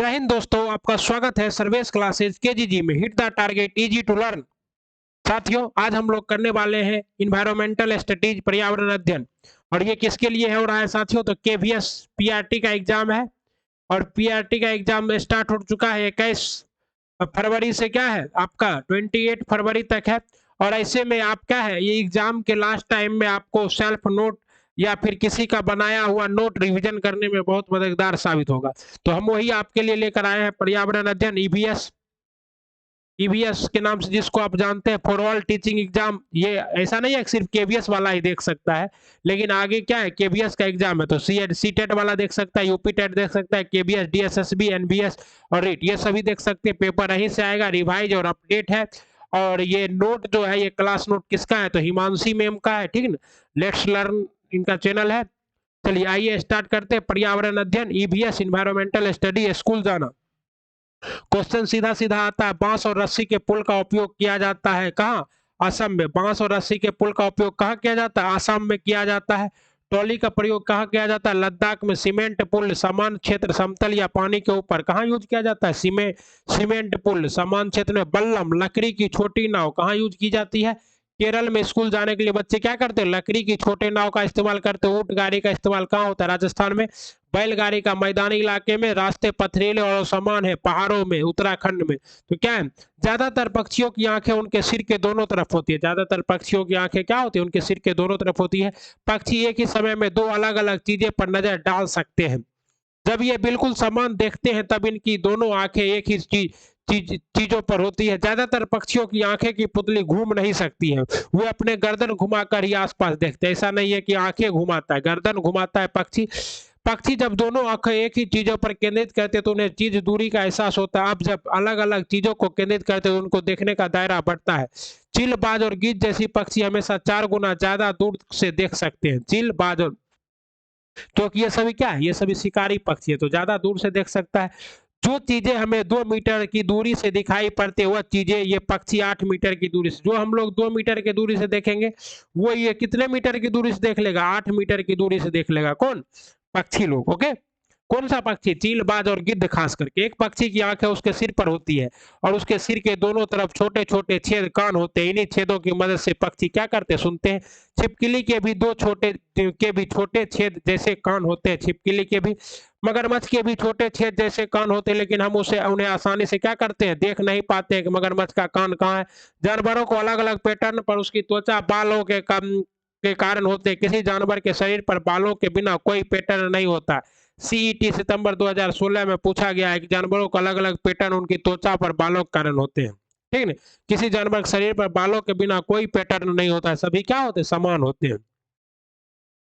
जय हिंद दोस्तों, आपका स्वागत है सर्वेश क्लासेज केजीजी में। Hit the target easy to learn. साथियों, आज हम लोग करने वाले हैं इन्वायरमेंटल स्टडीज, पर्यावरण अध्ययन। और ये किसके लिए हो रहा है साथियों? तो केवीएस पीआरटी का एग्जाम है। और पीआरटी का एग्जाम स्टार्ट हो चुका है 21 फरवरी से। क्या है आपका 28 फरवरी तक है। और ऐसे में आप क्या है, ये एग्जाम के लास्ट टाइम में आपको सेल्फ नोट या फिर किसी का बनाया हुआ नोट रिवीजन करने में बहुत मददगार साबित होगा। तो हम वही आपके लिए लेकर आए हैं पर्यावरण अध्ययन ईवीएस। ईवीएस के नाम से जिसको आप जानते हैं, फॉर ऑल टीचिंग एग्जाम। ये ऐसा नहीं है कि सिर्फ केवीएस वाला ही देख सकता है, लेकिन आगे क्या है, केवीएस का एग्जाम है तो सी टेट वाला देख सकता है, यूपी टेट देख सकता है, केबीएस, डीएसएसबी, एनबीएस और रीट, ये सभी देख सकते हैं। पेपर यहीं से आएगा, रिवाइज और अपडेट है। और ये नोट जो है, ये क्लास नोट किसका है? तो हिमांशी मैम का है। ठीक है ना, लेट्स लर्न इनका चैनल है। चलिए आइए स्टार्ट करते हैं। पर्यावरण अध्ययन ईवीएस, इन्वायरमेंटल स्टडी, स्कूल जाना। क्वेश्चन सीधा सीधा आता है। बांस और रस्सी के पुल का उपयोग किया जाता है कहाँ? असम में। बांस और रस्सी के पुल का उपयोग कहाँ किया जाता है? असम में किया जाता है। ट्रॉली का प्रयोग कहाँ किया जाता है? लद्दाख में। सीमेंट पुल समान क्षेत्र, समतल या पानी के ऊपर, कहाँ यूज किया जाता है? सीमेंट पुल समान क्षेत्र में। बल्लम लकड़ी की छोटी नाव कहाँ यूज की जाती है? केरल में। स्कूल जाने के लिए बच्चे क्या करते हैं? लकड़ी की छोटे नाव का इस्तेमाल करते हैं। ऊंट गाड़ी का इस्तेमाल कहाँ होता है? राजस्थान में। बैलगाड़ी का मैदानी इलाके में। रास्ते पथरीले और असमान है पहाड़ों में, उत्तराखंड में। तो क्या है, ज्यादातर पक्षियों की आंखें उनके सिर के दोनों तरफ होती है। ज्यादातर पक्षियों की आंखें क्या होती है? उनके सिर के दोनों तरफ होती है। पक्षी एक ही समय में दो अलग अलग चीजें पर नजर डाल सकते हैं। जब ये बिल्कुल समान देखते हैं तब इनकी दोनों आंखें एक ही चीजों पर होती है। ज्यादातर पक्षियों की आंखें की पुतली घूम नहीं सकती है, वे अपने गर्दन घुमाकर ही आसपास देखते हैं। ऐसा नहीं है कि आंखें घुमाता है, गर्दन घुमाता है पक्षी। पक्षी जब दोनों आंखें एक ही चीजों पर केंद्रित करते हैं तो उन्हें चीज दूरी का एहसास होता है। अब जब अलग अलग चीजों को केंद्रित करते हैं तो उनको देखने का दायरा बढ़ता है। चील, बाज और गीज जैसी पक्षी हमेशा 4 गुना ज्यादा दूर से देख सकते हैं। चील, बाज और, क्योंकि ये सभी क्या है, ये सभी शिकारी पक्षी है तो ज्यादा दूर से देख सकता है। जो चीजें हमें 2 मीटर की दूरी से दिखाई पड़ती है वह चीजें ये पक्षी 8 मीटर की दूरी से, जो हम लोग 2 मीटर की दूरी से देखेंगे वो ये कितने मीटर की दूरी से देख लेगा? 8 मीटर की दूरी से देख लेगा। कौन? पक्षी लोग। ओके, कौन सा पक्षी? चील, बाज और गिद्ध। खास करके एक पक्षी की आंखें उसके सिर पर होती है और उसके सिर के दोनों तरफ छोटे छोटे छेद, कान होते हैं। इन्हीं छेदों की मदद से पक्षी क्या करते हैं? सुनते हैं। छिपकली के भी छोटे छेद जैसे कान होते हैं, छिपकली के भी। मगरमच्छ के भी छोटे छेद जैसे कान होते हैं, लेकिन हम उन्हें आसानी से क्या करते हैं? देख नहीं पाते हैं कि मगरमच्छ का कान कहाँ है। जानवरों को अलग अलग पैटर्न पर उसकी त्वचा, बालों के कारण होते हैं। किसी जानवर के शरीर पर बालों के बिना कोई पैटर्न नहीं होता। सीईटी सितंबर 2016 में पूछा गया है कि जानवरों को अलग अलग पैटर्न उनकी त्वचा पर बालों के कारण होते हैं। ठीक है, किसी जानवर के शरीर पर बालों के बिना कोई पैटर्न नहीं होता है, सभी क्या होते हैं? समान होते हैं।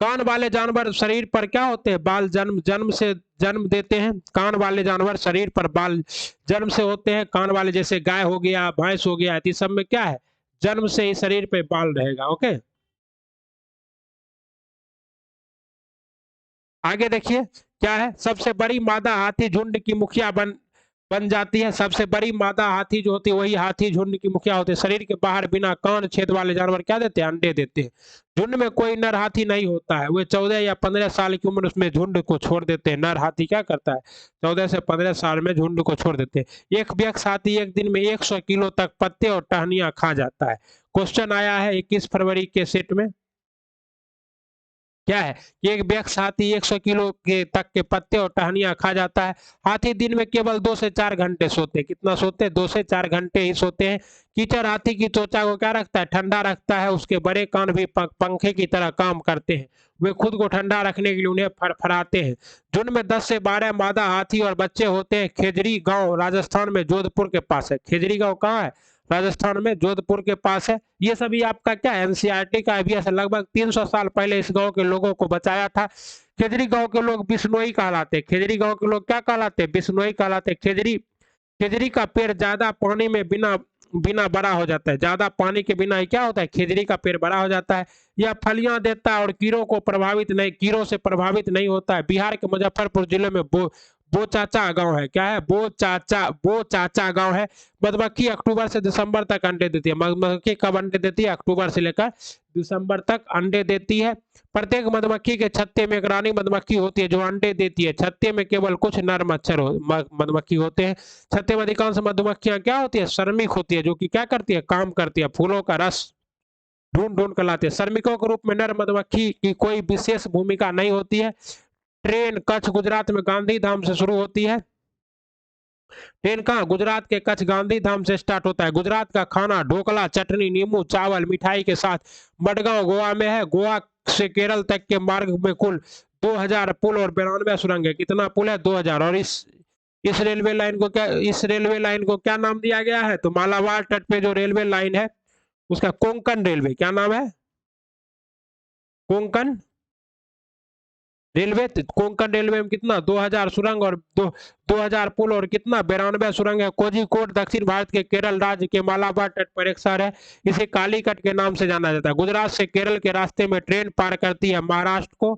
कान वाले जानवर शरीर पर क्या होते हैं? बाल जन्म देते हैं। कान वाले जानवर शरीर पर बाल जन्म से होते हैं। कान वाले जैसे गाय हो गया, भैंस हो गया, इस सब में क्या है? जन्म से ही शरीर पे बाल रहेगा। ओके, आगे देखिए क्या है। सबसे बड़ी मादा हाथी झुंड की मुखिया बन बन जाती है। सबसे बड़ी मादा हाथी जो होती है वही हाथी झुंड की मुखिया होती है। शरीर के बाहर बिना कान छेद वाले जानवर क्या देते हैं? अंडे देते हैं। झुंड में कोई नर हाथी नहीं होता है, वे 14 या 15 साल की उम्र उसमें झुंड को छोड़ देते हैं। नर हाथी क्या करता है? 14 से 15 साल में झुंड को छोड़ देते हैं। एक व्यक्ति हाथी एक दिन में 100 किलो तक पत्ते और टहनियां खा जाता है। क्वेश्चन आया है 21 फरवरी के सेट में। क्या है, एक व्यक्ति हाथी 100 किलो के तक के पत्ते और टहनियां खा जाता है। हाथी दिन में केवल 2 से 4 घंटे सोते हैं। कितना सोते हैं? 2 से 4 घंटे ही सोते हैं। कीचड़ हाथी की त्वचा को क्या रखता है? ठंडा रखता है। उसके बड़े कान भी पंखे की तरह काम करते हैं, वे खुद को ठंडा रखने के लिए उन्हें फरफराते हैं। झुंड में 10 से 12 मादा हाथी और बच्चे होते हैं। खेजरी गांव राजस्थान में जोधपुर के पास है। खेजरी गांव कहाँ है? राजस्थान में, जोधपुर के पास है। ये सभी आपका क्या है? एनसीईआरटी का अभ्यास है। लगभग 300 साल पहले इस गांव के लोगों को बचाया था। खेजरी गांव के लोग बिश्नोई कहलाते हैं। खेजरी गांव के लोग क्या कहलाते हैं? बिश्नोई कहलाते हैं। खेजरी का पेड़ ज्यादा पानी में बिना बिना बड़ा हो जाता है। ज्यादा पानी के बिना ही क्या होता है? खेजरी का पेड़ बड़ा हो जाता है। यह फलियां देता है और कीड़ों से प्रभावित नहीं होता है। बिहार के मुजफ्फरपुर जिले में बोचाचा गांव है। क्या है? बोचाचा गांव है। मधुमक्खी अक्टूबर से दिसंबर तक अंडे देती है। मधुमक्खी कब अंडे देती है? अक्टूबर से लेकर दिसंबर तक अंडे देती है। प्रत्येक मधुमक्खी के छत्ते में एक रानी मधुमक्खी होती है जो अंडे देती है। छत्ते में केवल कुछ नर मधुमक्खी होते हैं। छत्ते में अधिकांश मधुमक्खियां क्या होती है? श्रमिक होती है, जो कि क्या करती है? काम करती है, फूलों का रस ढूंढ ढूंढ कर लाते हैं। श्रमिकों के रूप में नर मधुमक्खी की कोई विशेष भूमिका नहीं होती है। ट्रेन कच्छ गुजरात में गांधी धाम से शुरू होती है। ट्रेन कहाँ? गुजरात के कच्छ गांधी धाम से स्टार्ट होता है। गुजरात का खाना ढोकला, चटनी, नींबू, चावल, मिठाई के साथ मडगांव गोवा में है। गोवा से केरल तक के मार्ग में कुल 2000 पुल और 92 सुरंग है। कितना पुल है? 2000। और इस रेलवे लाइन को क्या नाम दिया गया है? तो मालाबार तट पे जो रेलवे लाइन है उसका कोंकण रेलवे, क्या नाम है? कोंकण रेलवे। कोंकण रेलवे में कितना? 2000 सुरंग और 2000 पुल और कितना? 92 सुरंग है। कोझिकोड दक्षिण भारत के केरल राज्य के मालाबार तट पर एक शहर है। इसे कालीकट के नाम से जाना जाता है। गुजरात से केरल के रास्ते में ट्रेन पार करती है महाराष्ट्र को,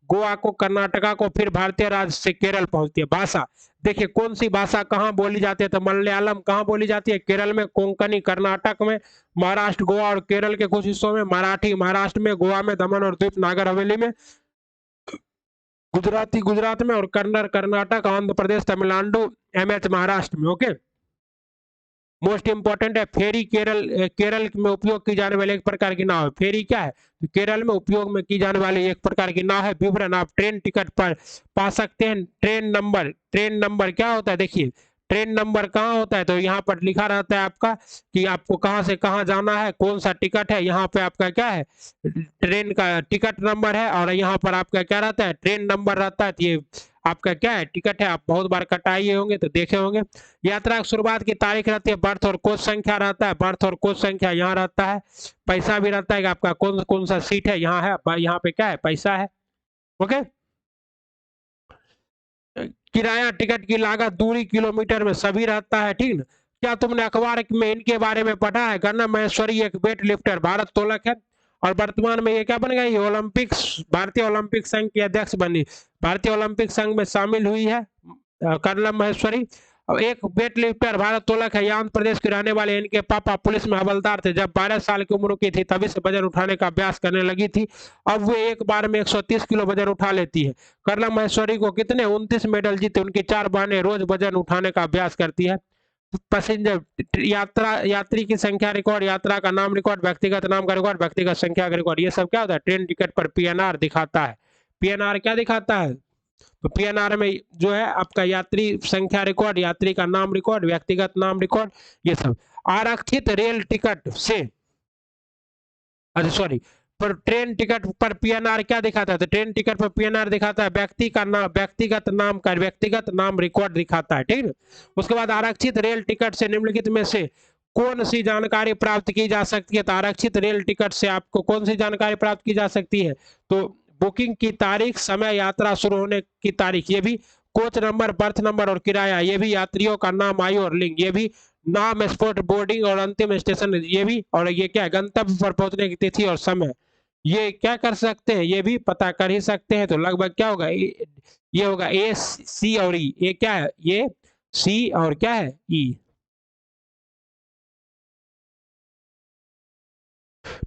गोवा को, कर्नाटका को, फिर भारतीय राज्य से केरल पहुंचती है। भाषा देखिए, कौन सी भाषा कहाँ बोली जाती है? तो मलयालम कहाँ बोली जाती है? केरल में। कोंकणी कर्नाटक में। महाराष्ट्र, गोवा और केरल के कुछ हिस्सों में। मराठी महाराष्ट्र में, गोवा में, दमन और द्वीप नागर हवेली में। गुजराती गुजरात में और कन्नड़ कर्नाटक, आंध्र प्रदेश, तमिलनाडु, एमएच महाराष्ट्र में। ओके, मोस्ट इंपॉर्टेंट है फेरी। केरल में उपयोग की जाने वाली एक प्रकार की नाव है। फेरी क्या है? तो केरल में उपयोग में की जाने वाली एक प्रकार की नाव है। विवरण आप ट्रेन टिकट पर पा सकते हैं। ट्रेन नंबर क्या होता है? देखिए, ट्रेन नंबर कहाँ होता है? तो यहाँ पर लिखा रहता है आपका कि आपको कहाँ से कहाँ जाना है, कौन सा टिकट है। यहाँ पे आपका क्या है? ट्रेन का टिकट नंबर है। और यहाँ पर आपका क्या रहता है? ट्रेन नंबर रहता है। ये आपका क्या है? टिकट है। आप बहुत बार कटाए होंगे तो देखे होंगे। यात्रा की शुरुआत की तारीख रहती है। बर्थ और कोच संख्या रहता है। बर्थ और कोच संख्या यहाँ रहता है। पैसा भी रहता है कि आपका कौन कौन सा सीट है। यहाँ है, यहाँ पे क्या है? पैसा है। ओके, किराया, टिकट की लागत, दूरी किलोमीटर में सभी रहता है। ठीक ना? क्या तुमने अखबार में इनके बारे में पढ़ा है? गन्ना महेश्वरी एक वेट लिफ्टर भारत्तोलक है और वर्तमान में ये क्या बन गई? ओलंपिक्स, भारतीय ओलंपिक संघ की अध्यक्ष बनी। भारतीय ओलंपिक संघ में शामिल हुई है कर्नल महेश्वरी। और एक वेट लिफ्टर भारत्तोलक है। आंध्र प्रदेश के रहने वाले इनके पापा पुलिस में हवलदार थे। जब 12 साल की उम्र की थी तभी से वजन उठाने का अभ्यास करने लगी थी। अब वे एक बार में 130 किलो वजन उठा लेती है। कर्नल महेश्वरी को कितने? 29 मेडल जीते। उनकी 4 बहनें रोज वजन उठाने का अभ्यास करती है। पैसेंजर यात्री की संख्या रिकॉर्ड, यात्रा का नाम रिकॉर्ड, व्यक्तिगत नाम का रिकॉर्ड, व्यक्तिगत संख्या का रिकॉर्ड, ये सब क्या होता है? ट्रेन टिकट पर पीएनआर दिखाता है। पीएनआर क्या दिखाता है? तो पीएनआर में जो है आपका यात्री संख्या रिकॉर्ड, यात्री का नाम रिकॉर्ड, व्यक्तिगत नाम रिकॉर्ड, ये सब। आरक्षित रेल टिकट से, अच्छा सॉरी, पर ट्रेन टिकट पर पीएनआर क्या दिखाता है? तो ट्रेन टिकट पर पीएनआर दिखाता है व्यक्ति का नाम, व्यक्तिगत नाम रिकॉर्ड दिखाता है। ठीक है। उसके बाद आरक्षित रेल टिकट से निम्नलिखित में से कौन सी जानकारी प्राप्त की जा सकती है? तो आरक्षित रेल टिकट से आपको कौन सी जानकारी प्राप्त की जा सकती है? तो बुकिंग की तारीख, समय, यात्रा शुरू होने की तारीख, ये भी कोच नंबर, बर्थ नंबर और किराया, ये भी यात्रियों का नाम, आयु और लिंग, ये भी नाम, स्पॉट बोर्डिंग और अंतिम स्टेशन, ये भी, और ये क्या है? गंतव्य पर पहुंचने की तिथि और समय, ये क्या कर सकते हैं? ये भी पता कर ही सकते हैं। तो लगभग क्या होगा? ये होगा ए, सी और ई। ये क्या है? ये सी और क्या है? ई।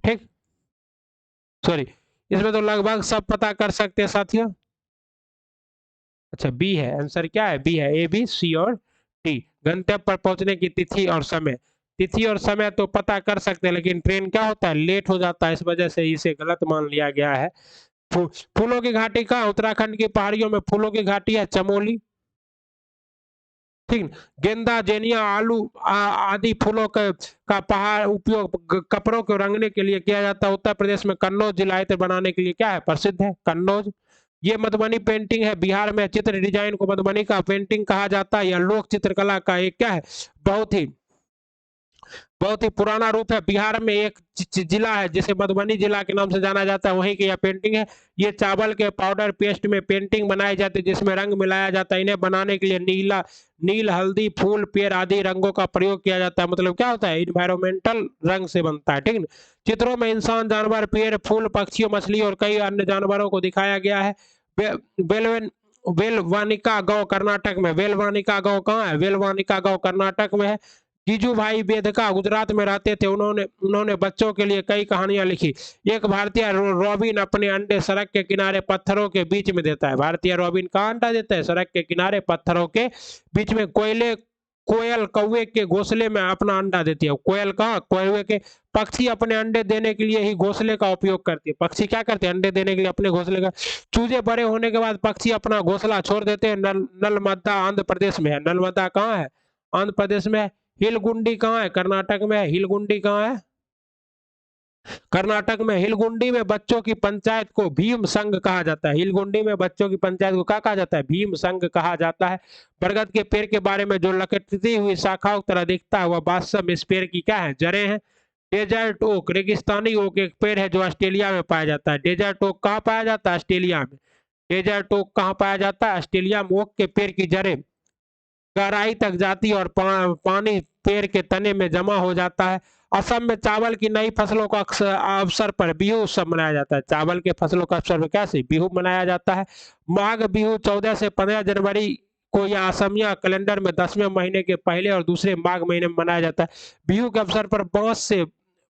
ठीक, सॉरी, इसमें तो लगभग सब पता कर सकते हैं साथियों। अच्छा, बी है आंसर। क्या है? बी है। ए, बी, सी और डी। गंतव्य पर पहुंचने की तिथि और समय। तिथि और समय तो पता कर सकते हैं, लेकिन ट्रेन क्या होता है? लेट हो जाता है, इस वजह से इसे गलत मान लिया गया है। फूलों की घाटी कहाँ? उत्तराखंड की पहाड़ियों में फूलों की घाटी है, चमोली। ठीक। गेंदा, जेनिया, आलू आदि फूलों का पहाड़ उपयोग कपड़ों को रंगने के लिए किया जाता है। उत्तर प्रदेश में कन्नौज जिला इत्र बनाने के लिए क्या है? प्रसिद्ध है, कन्नौज। ये मधुबनी पेंटिंग है। बिहार में चित्र डिजाइन को मधुबनी का पेंटिंग कहा जाता है। यह लोक चित्रकला का एक क्या है? बहुत ही पुराना रूप है। बिहार में एक जिला है जिसे मधुबनी जिला के नाम से जाना जाता है, वहीं की यह पेंटिंग है। ये चावल के पाउडर पेस्ट में पेंटिंग बनाई जाती है जिसमें रंग मिलाया जाता है। इन्हें बनाने के लिए नील, हल्दी, फूल, पेड़ आदि रंगों का प्रयोग किया जाता है। मतलब क्या होता है? इन्वायरमेंटल रंग से बनता है। ठीक है। चित्रों में इंसान, जानवर, पेड़, फूल, पक्षियों, मछली और कई अन्य जानवरों को दिखाया गया है। बेलवेन वेलवानिका गांव कर्नाटक में। वेलवानिका गांव कहाँ है? वेलवानिका गांव कर्नाटक में है। जीजूभाई बेदका गुजरात में रहते थे। उन्होंने उन्होंने बच्चों के लिए कई कहानियां लिखी। एक भारतीय रॉबिन अपने अंडे सड़क के किनारे पत्थरों के बीच में देता है। भारतीय रॉबिन कहाँ अंडा देता है? सड़क के किनारे पत्थरों के बीच में। कोयल कौवे के घोंसले में अपना अंडा देती है। कोयल कहाँ? कौवे के। पक्षी अपने अंडे देने के लिए ही घोंसले का उपयोग करती है। पक्षी क्या करते हैं? अंडे देने के लिए अपने घोंसले का। चूजे बड़े होने के बाद पक्षी अपना घोंसला छोड़ देते हैं। नलमदा आंध्र प्रदेश में है। नलमदा कहाँ है? आंध्र प्रदेश में है। हिलगुंडी कहाँ है? कर्नाटक में है। हिलगुंडी कहाँ है? कर्नाटक में। हिलगुंडी में बच्चों की पंचायत को भीम संघ कहा जाता है। हिलगुंडी में बच्चों की पंचायत को क्या कहा जाता है? भीम संघ कहा जाता है। बरगद के पेड़ के बारे में जो लटकती हुई शाखाओं की तरह दिखता है वह वास्तव में इस पेड़ की क्या है? जड़ें हैं। डेजर्ट ओक, रेगिस्तानी ओक एक पेड़ है जो ऑस्ट्रेलिया में पाया जाता है। डेजर्ट ओक कहाँ पाया जाता है? ऑस्ट्रेलिया में। डेजर्ट ओक कहाँ पाया जाता है? ऑस्ट्रेलिया में। ओक के पेड़ की जड़ें गहराई तक जाती है और पानी पेड़ के तने में जमा हो जाता है। असम में चावल की नई फसलों का अवसर पर बिहू उत्सव मनाया जाता है। चावल के फसलों का अवसर पर कैसे? बिहू मनाया जाता है। माघ बिहू 14 से 15 जनवरी को या असमिया कैलेंडर में 10वें महीने के पहले और दूसरे माघ महीने में मनाया जाता है। बिहू के अवसर पर बांस से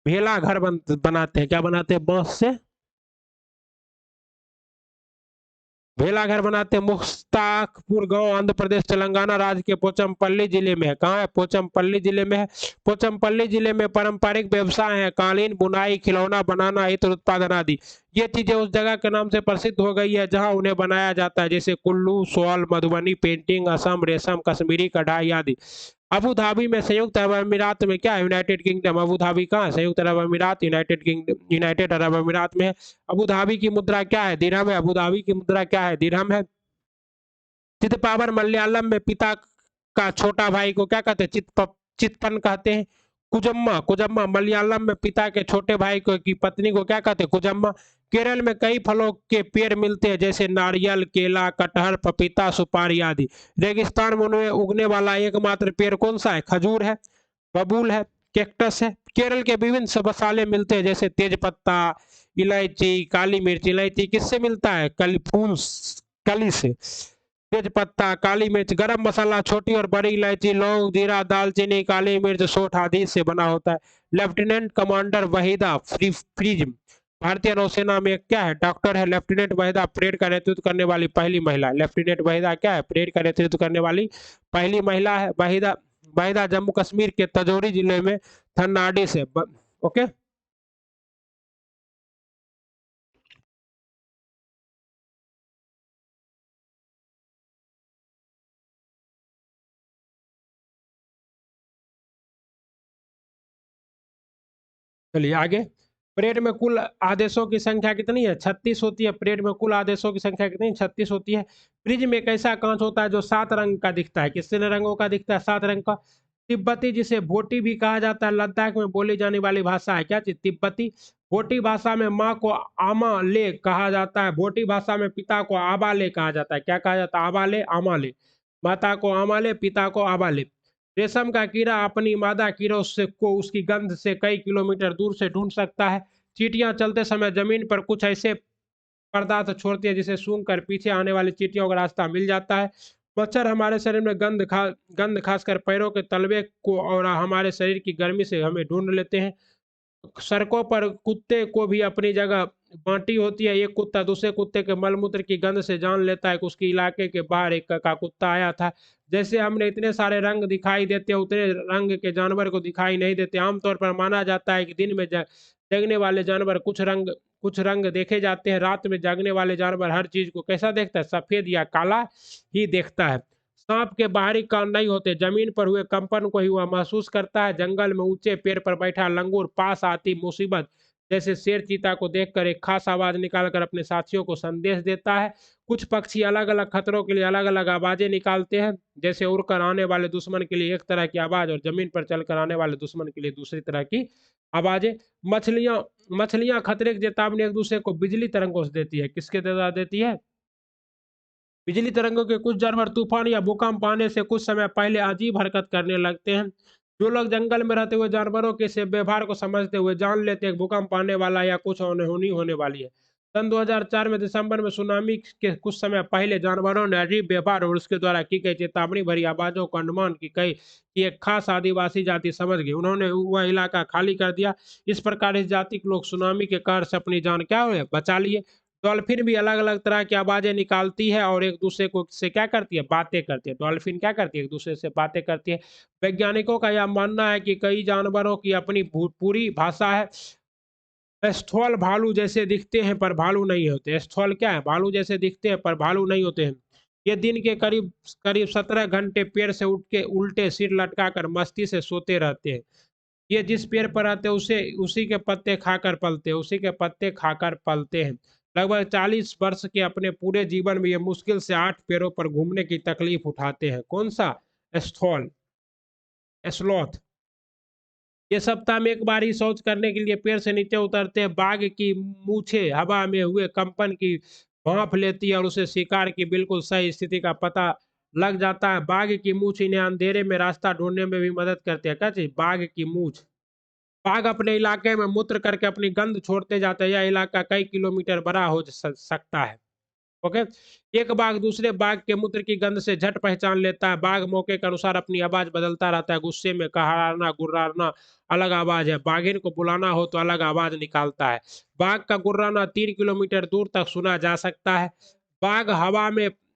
भेला घर बनाते हैं। क्या बनाते हैं? बांस से भेला घर बनाते हैं। मुस्ताकपुर गांव आंध्र प्रदेश तेलंगाना राज्य के पोचमपल्ली जिले में है। कहाँ है? पोचमपल्ली जिले में है। पोचमपल्ली जिले में पारंपरिक व्यवसाय है कालीन बुनाई, खिलौना बनाना, इत्र उत्पादन आदि। ये चीजें उस जगह के नाम से प्रसिद्ध हो गई है जहां उन्हें बनाया जाता है, जैसे कुल्लू, शॉल, मधुबनी पेंटिंग, असम रेशम, कश्मीरी कढ़ाई आदि। अबू धाबी में संयुक्त अरब अमीरात में क्या है? United kingdom. अबू धाबी कहाँ है? संयुक्त अरब अमीरात, यूनाइटेड किंगडम, यूनाइटेड अरब अमीरात में है। अबू धाबी की मुद्रा क्या है? दिरहम है। अबू धाबी की मुद्रा क्या है? दिरहम है। चिदपावर मलयालम में पिता का छोटा भाई को क्या कहते हैं? चितपन कहते हैं। कुजम्मा, कुजम्मा मलयालम में पिता के छोटे भाई को की पत्नी को क्या कहते हैं? कुजम्मा। केरल में कई फलों के पेड़ मिलते हैं जैसे नारियल, केला, कटहल, पपीता, सुपारी आदि। रेगिस्तान में उगने वाला एकमात्र पेड़ कौन सा है? खजूर है, बबूल है, कैक्टस है। केरल के विभिन्न सब मसाले मिलते हैं जैसे तेज पत्ता, इलायची, काली मिर्च। इलायची किससे मिलता है? कली से। तेज पत्ता, काली मिर्च, गरम मसाला, छोटी और बड़ी इलायची, लौंग, जीरा, दालचीनी, काली मिर्च, सोंठ आदि से बना होता है। लेफ्टिनेंट कमांडर वहीदा फ्रीज भारतीय नौसेना में क्या है? डॉक्टर है। लेफ्टिनेंट वहीदा परेड का नेतृत्व करने वाली पहली महिला। लेफ्टिनेंट वहीदा क्या है? परेड का नेतृत्व करने वाली पहली महिला है। वहीदा वहीदा जम्मू कश्मीर के तजौरी जिले में थन्नाडी से ओके। चलिए आगे। परेड में कुल आदेशों की संख्या कितनी है? 36 होती है। परेड में कुल आदेशों की संख्या कितनी? 36 होती है। प्रिज्म एक ऐसा कांच होता है जो 7 रंग का दिखता है। कितने रंगों का दिखता है? 7 रंग का। तिब्बती, जिसे भोटी भी कहा जाता है, लद्दाख में बोली जाने वाली भाषा है। क्या चीज? तिब्बती। भोटी भाषा में माँ को आमा ले कहा जाता है। भोटी भाषा में पिता को आबा ले कहा जाता है। क्या कहा जाता है? आबा ले, आमा ले। माता को आमा ले, पिता को आबा ले। रेशम का कीड़ा अपनी मादा कीड़ों से को उसकी गंध से कई किलोमीटर दूर से ढूंढ सकता है। चींटियां चलते समय जमीन पर कुछ ऐसे पदार्थ छोड़ती है जिसे सूंघ कर पीछे आने वाली चींटियों का रास्ता मिल जाता है। मच्छर हमारे शरीर में गंध खासकर पैरों के तलवे को और हमारे शरीर की गर्मी से हमें ढूंढ लेते हैं। सड़कों पर कुत्ते को भी अपनी जगह बांटी होती है। एक कुत्ता दूसरे कुत्ते के मलमूत्र की गंध से जान लेता है कि उसके इलाके के बाहर एक का कुत्ता आया था। जैसे हमने इतने सारे रंग दिखाई देते हैं उतने रंग के जानवर को दिखाई नहीं देते। आमतौर पर माना जाता है कि दिन में जगने वाले जानवर कुछ रंग देखे जाते हैं। रात में जागने वाले जानवर हर चीज को कैसा देखता है? सफेद या काला ही देखता है। सांप के बाहरी कान नहीं होते, जमीन पर हुए कंपन को ही वह महसूस करता है। जंगल में ऊंचे पेड़ पर बैठा लंगूर पास आती मुसीबत जैसे शेर चीता को देखकर एक खास आवाज निकालकर अपने साथियों को संदेश देता है। कुछ पक्षी अलग अलग खतरों के लिए अलग अलग आवाजें निकालते हैं, जैसे उड़कर आने वाले दुश्मन के लिए एक तरह की आवाज और जमीन पर चलकर आने वाले दुश्मन के लिए दूसरी तरह की आवाजें। मछलियां मछलियां खतरे की चेतावनी एक दूसरे को बिजली तरंगों से देती है। किसके द्वारा देती है? बिजली तरंगों के। कुछ जानवर तूफान या भूकंप आने से कुछ समय पहले अजीब हरकत करने लगते हैं। जो लोग जंगल में रहते हुए जानवरों के से व्यवहार को समझते हुए जान लेते हैं भूकंप आने वाला या कुछ अनहोनी होने वाली है। सन 2004 में दिसंबर में सुनामी के कुछ समय पहले जानवरों ने अजीब व्यवहार और उसके द्वारा की गई चेतावनी भरी आवाजों को अनुमान की गई कि एक खास आदिवासी जाति समझ गई। उन्होंने वह इलाका खाली कर दिया। इस प्रकार इस जाति के लोग सुनामी के कहर से अपनी जान क्या हुए बचा लिए। डॉल्फिन भी अलग अलग तरह की आवाजें निकालती है और एक दूसरे को से क्या करती है बातें करती है। डॉल्फिन क्या करती है एक दूसरे से बातें करती है। वैज्ञानिकों का यह मानना है कि कई जानवरों की अपनी पूरी भाषा है। स्थल भालू जैसे दिखते हैं पर भालू नहीं होते। स्थल क्या है भालू जैसे दिखते हैं पर भालू नहीं होते हैं। ये दिन के करीब करीब 17 घंटे पेड़ से उठ के उल्टे सिर लटकाकर मस्ती से सोते रहते हैं। ये जिस पेड़ पर रहते हैं उसे उसी के पत्ते खाकर पलते हैं, उसी के पत्ते खाकर पलते हैं। लगभग 40 वर्ष के अपने पूरे जीवन में ये मुश्किल से 8 पैरों पर घूमने की तकलीफ उठाते हैं। कौन सा? स्थल, स्लॉथ। ये सप्ताह में एक बार ही शौच करने के लिए पेड़ से नीचे उतरते हैं। बाघ की मूछें हवा में हुए कंपन की भांप लेती है और उसे शिकार की बिल्कुल सही स्थिति का पता लग जाता है। बाघ की मूछ इन्हें अंधेरे में रास्ता ढूंढने में भी मदद करती है। क्या चीज? बाघ की मूछ। बाघ अपने इलाके में मूत्र करके अपनी गंध छोड़ते जाते हैं। यह इलाका कई किलोमीटर बड़ा हो सकता है। ओके। एक बाघ दूसरे बाघ के मूत्र की गंध से झट पहचान लेता है। बाघ मौके के अनुसार अपनी आवाज बदलता रहता है। गुस्से में कहारना गुर्राना अलग आवाज है। बाघिन को बुलाना हो तो अलग आवाज निकालता है। बाघ का गुर्राना 3 किलोमीटर दूर तक सुना जा सकता है। बाघ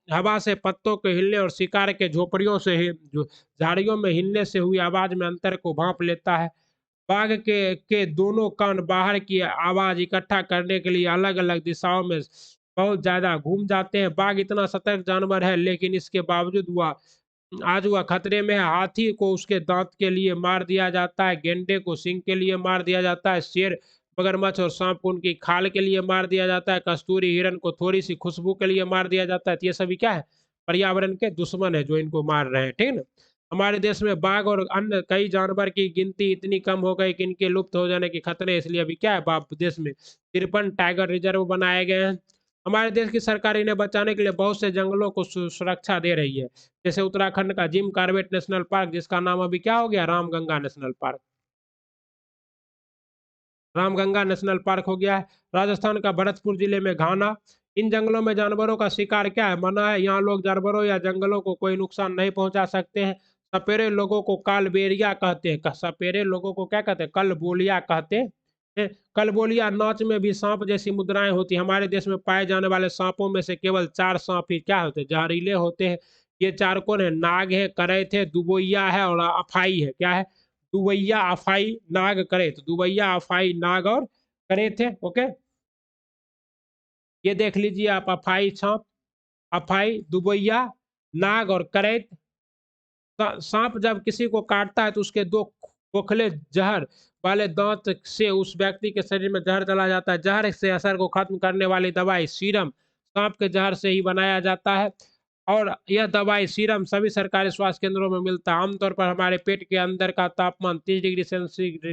हवा से पत्तों के हिलने और शिकार के झोपड़ियों से जो झाड़ियों में हिलने से हुई आवाज में अंतर को भांप लेता है। बाघ के दोनों कान बाहर की आवाज इकट्ठा करने के लिए अलग अलग दिशाओं में बहुत ज्यादा घूम जाते हैं। बाघ इतना सतर्क जानवर है लेकिन इसके बावजूद वह खतरे में है। हाथी को उसके दांत के लिए मार दिया जाता है। गेंडे को सींग के लिए मार दिया जाता है। शेर मगरमच्छ और सांप को उनकी खाल के लिए मार दिया जाता है। कस्तूरी हिरण को थोड़ी सी खुशबू के लिए मार दिया जाता है। तो ये सभी क्या है? पर्यावरण के दुश्मन है जो इनको मार रहे हैं। ठीक है ना। हमारे देश में बाघ और अन्य कई जानवर की गिनती इतनी कम हो गई कि इनके लुप्त हो जाने के खतरे। इसलिए अभी क्या है देश में 53 टाइगर रिजर्व बनाए गए हैं। हमारे देश की सरकार इन्हें बचाने के लिए बहुत से जंगलों को सुरक्षा दे रही है। जैसे उत्तराखंड का जिम कॉर्बेट नेशनल पार्क, जिसका नाम अभी क्या हो गया? Ramganga national park. Ramganga national park हो गया है। राजस्थान का भरतपुर जिले में घाना। इन जंगलों में जानवरों का शिकार क्या है? मना है। यहाँ लोग जानवरों या जंगलों को कोई नुकसान नहीं पहुंचा सकते हैं। सपेरे लोगों को कालबेलिया कहते हैं। सपेरे लोगों को क्या कहते हैं? कलबोलिया कहते हैं। कलबोलिया नाच में भी सांप जैसी मुद्राएं होती हैं। हमारे देश में पाए जाने वाले सांपों में से केवल 4 सांप ही क्या होते हैं? जहरीले होते हैं। ये 4 कौन है? नाग है, करैत है, दुबोइया है और अफाई है। क्या है? दुबैया, अफाई, नाग, करेत। दुबैया, अफाई, नाग और करेत है। ओके। ये देख लीजिए आप, अफाई सांप, अफाई, दुबैया, नाग और करेत। सांप जब किसी को काटता है तो उसके 2 खोखले जहर वाले दांत से उस व्यक्ति के शरीर में जहर चला जाता है। जहर से असर को खत्म करने वाली दवाई सीरम सांप के जहर से ही बनाया जाता है। और यह दवाई सीरम सभी सरकारी स्वास्थ्य केंद्रों में मिलता है। आमतौर पर हमारे पेट के अंदर का तापमान 30 डिग्री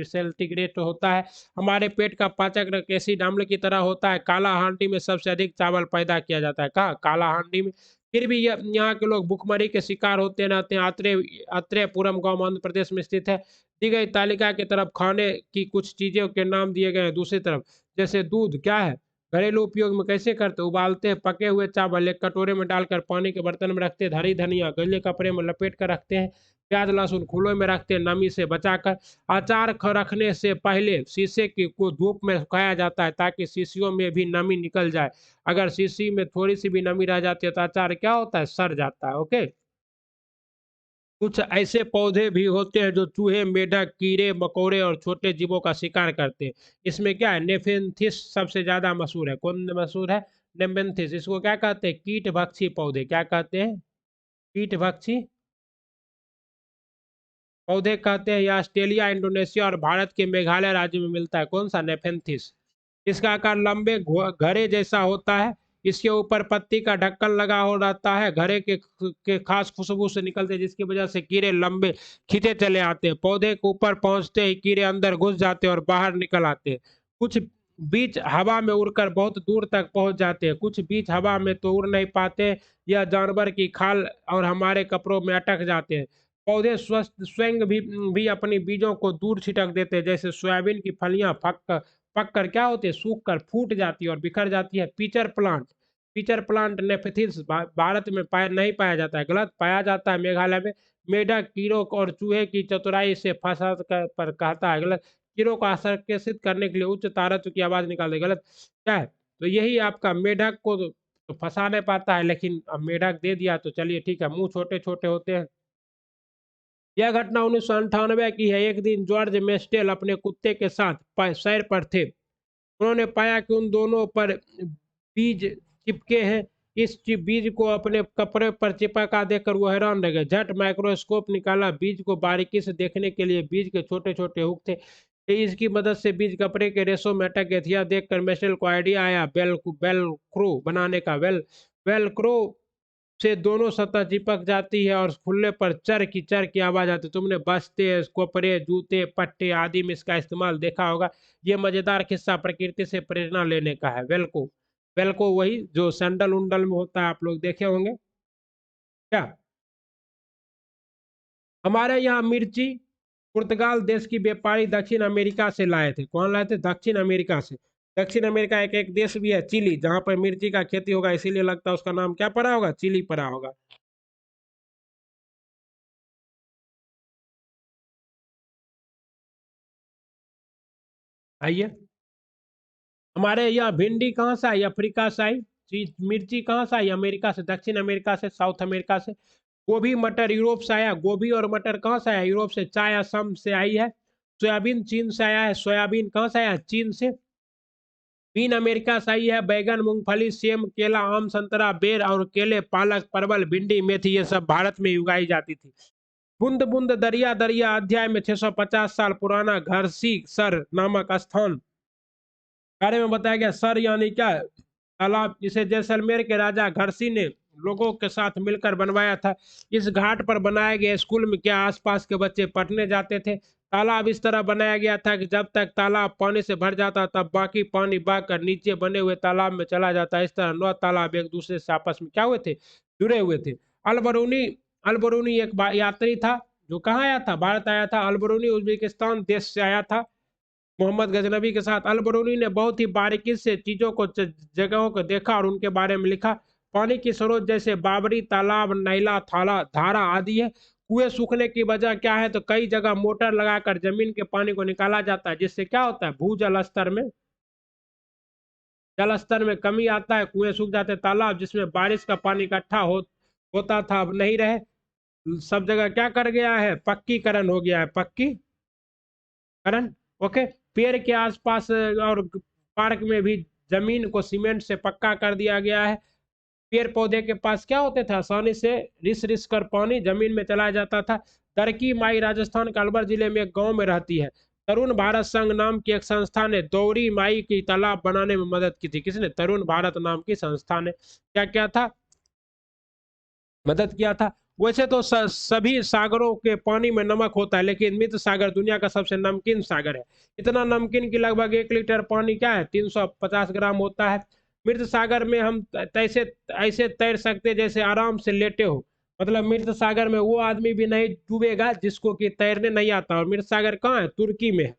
सेंटीग्रेड होता है। हमारे पेट का पाचक रक्त एसिड अम्ल की तरह होता है। काला हांडी में सबसे अधिक चावल पैदा किया जाता है। कहाँ? काला हांडी में। फिर भी यहाँ के लोग भुखमरी के शिकार होते रहते हैं। अत्रेयपुरम गांव मध्य प्रदेश में स्थित है। दी गई तालिका की तरफ खाने की कुछ चीजों के नाम दिए गए हैं दूसरी तरफ। जैसे दूध क्या है? घरेलू उपयोग में कैसे करते? उबालते हैं। पके हुए चावल एक कटोरे में डालकर पानी के बर्तन में रखते हैं। हरी धनिया गीले कपड़े में लपेट कर रखते हैं। प्याज लहसुन खुले में रखते हैं नमी से बचाकर। अचार रखने से पहले शीशे की को धूप में सुखाया जाता है ताकि शीशियों में भी नमी निकल जाए। अगर शीशी में थोड़ी सी भी नमी रह जाती है तो अचार क्या होता है? सड़ जाता है। ओके। कुछ ऐसे पौधे भी होते हैं जो चूहे, मेढक, कीड़े मकोड़े और छोटे जीवों का शिकार करते हैं। इसमें क्या है? नेफेंथिस सबसे ज्यादा मशहूर है। कौन मशहूर है? नेफेंथिस। इसको क्या कहते हैं? कीट भक्षी पौधे। क्या कहते हैं? कीट भक्षी पौधे कहते हैं। यह ऑस्ट्रेलिया, इंडोनेशिया और भारत के मेघालय राज्य में मिलता है। कौन सा? नेफेंथिस। इसका आकार लंबे घड़े जैसा होता है। इसके ऊपर पत्ती का ढक्कन लगा हो रहता है। घड़े के खास खुशबू से निकलते हैं जिसकी वजह से कीड़े लंबे खींचे चले आते हैं। पौधे के ऊपर पहुंचते ही कीड़े अंदर घुस जाते हैं और बाहर निकल आते हैं। कुछ बीज हवा में उड़कर बहुत दूर तक पहुंच जाते हैं। कुछ बीज हवा में तो उड़ नहीं पाते। यह जानवर की खाल और हमारे कपड़ों में अटक जाते हैं। पौधे स्वस्थ स्वयं भी अपनी बीजों को दूर छिटक देते हैं। जैसे सोयाबीन की फलियां पक कर क्या होती है, सूख कर फूट जाती है और बिखर जाती है। पीचर प्लांट नेफेथिस भारत में नहीं पाया जाता है, गलत, पाया जाता है मेघालय में। मेढक कीड़ों और चूहे की चतुराई से फंसा पर कहता है, गलत। कीड़ों को आकर्षित करने के लिए उच्च तारत्व की आवाज निकालते, गलत। क्या है, तो यही आपका मेढक को तो फंसा नहीं पाता है, लेकिन अब मेढक दे दिया तो चलिए ठीक है, मुंह छोटे छोटे होते हैं। यह घटना 1998 की है। एक दिन जॉर्ज मेस्टेल अपने कुत्ते के साथ सैर पर थे। उन्होंने पाया कि उन दोनों पर बीज चिपके हैं। इस बीज को अपने कपड़े पर चिपका देखकर वो हैरान रह गए। झट माइक्रोस्कोप निकाला, बीज को बारीकी से देखने के लिए बीज के छोटे छोटे हुक थे। इसकी मदद से बीज कपड़े के रेशों में अटक गए थे। यह देखकर मेस्टेल को आइडिया आया वेलक्रो बनाने का। वेलक्रो से दोनों सतह चिपक जाती है और खुलने पर चर की आवाज आती है। तुमने बस्ते, कपड़े, जूते, पट्टे आदि में इसका इस्तेमाल देखा होगा। ये मजेदार किस्सा प्रकृति से प्रेरणा लेने का है। वेलको वही जो सैंडल उंडल में होता है, आप लोग देखे होंगे। क्या हमारे यहाँ मिर्ची पुर्तगाल देश की व्यापारी दक्षिण अमेरिका से लाए थे। कौन लाए थे? दक्षिण अमेरिका से। दक्षिण अमेरिका एक देश भी है चिली, जहां पर मिर्ची का खेती होगा, इसीलिए लगता है उसका नाम क्या पड़ा होगा, चिली पड़ा होगा। आइए, हमारे यहाँ भिंडी कहाँ से आई? अफ्रीका से आई। मिर्ची कहाँ से आई? अमेरिका से, दक्षिण अमेरिका से, साउथ अमेरिका से। गोभी मटर यूरोप से आया। गोभी और मटर कहाँ से आया? यूरोप से। चाय असम से आई है। सोयाबीन चीन से आया है। सोयाबीन कहाँ से आया? चीन से। बीन अमेरिका से आई है। बैगन, मूंगफली, सेम, केला, आम, संतरा, बेर और केले, पालक, परवल, भिंडी, मेथी, ये सब भारत में उगाई जाती थी। बूंद बूंद दरिया दरिया अध्याय में 650 साल पुराना घरसी सर नामक स्थान बारे में बताया गया। सर यानी क्या? तालाब, जिसे जैसलमेर के राजा घरसी ने लोगों के साथ मिलकर बनवाया था। इस घाट पर बनाए गए स्कूल में क्या आसपास के बच्चे पढ़ने जाते थे। तालाब इस तरह बनाया गया था कि जब तक तालाब पानी से भर जाता तब बाकी पानी बहकर नीचे बने हुए तालाब में चला जाता। इस तरह 9 तालाब एक दूसरे से आपस में क्या हुए थे, जुड़े हुए थे। अलबरूनी अलबरूनी एक यात्री था जो कहाँ आया था? भारत आया था। अलबरूनी उज्बेकिस्तान देश से आया था मोहम्मद गजनबी के साथ। अल बरूनी ने बहुत ही बारीकी से चीजों को, जगहों को देखा और उनके बारे में लिखा। पानी की स्रोत जैसे बाबरी तालाब, नैला, थाला, धारा आदि है। कुएं सूखने की वजह क्या है? तो कई जगह मोटर लगाकर जमीन के पानी को निकाला जाता है, जिससे क्या होता है, भूजल स्तर में, जल स्तर में कमी आता है। कुएं सूख जाते हैं। तालाब जिसमें बारिश का पानी इकट्ठा होता था, अब नहीं रहे। सब जगह क्या कर गया है? पक्कीकरण हो गया है। पक्कीकरण, ओके। पेड़ के आसपास और पार्क में भी जमीन को सीमेंट से पक्का कर दिया गया है। पेड़ पौधे के पास क्या होते थे? आसानी से रिस रिस कर पानी जमीन में चलाया जाता था। दरकी माई राजस्थान के अलवर जिले में एक गांव में रहती है। तरुण भारत संघ नाम की एक संस्था ने दौरी माई की तालाब बनाने में मदद की थी। किसने? तरुण भारत नाम की संस्था ने क्या क्या था, मदद किया था। वैसे तो सभी सागरों के पानी में नमक होता है, लेकिन मृत सागर दुनिया का सबसे नमकीन सागर है। इतना नमकीन कि लगभग 1 लीटर पानी क्या है, 350 ग्राम होता है। मृत सागर में हम तैसे ऐसे तैर सकते जैसे आराम से लेटे हो। मतलब मृत सागर में वो आदमी भी नहीं डूबेगा जिसको कि तैरने नहीं आता। और मृत सागर कहाँ है? तुर्की में है।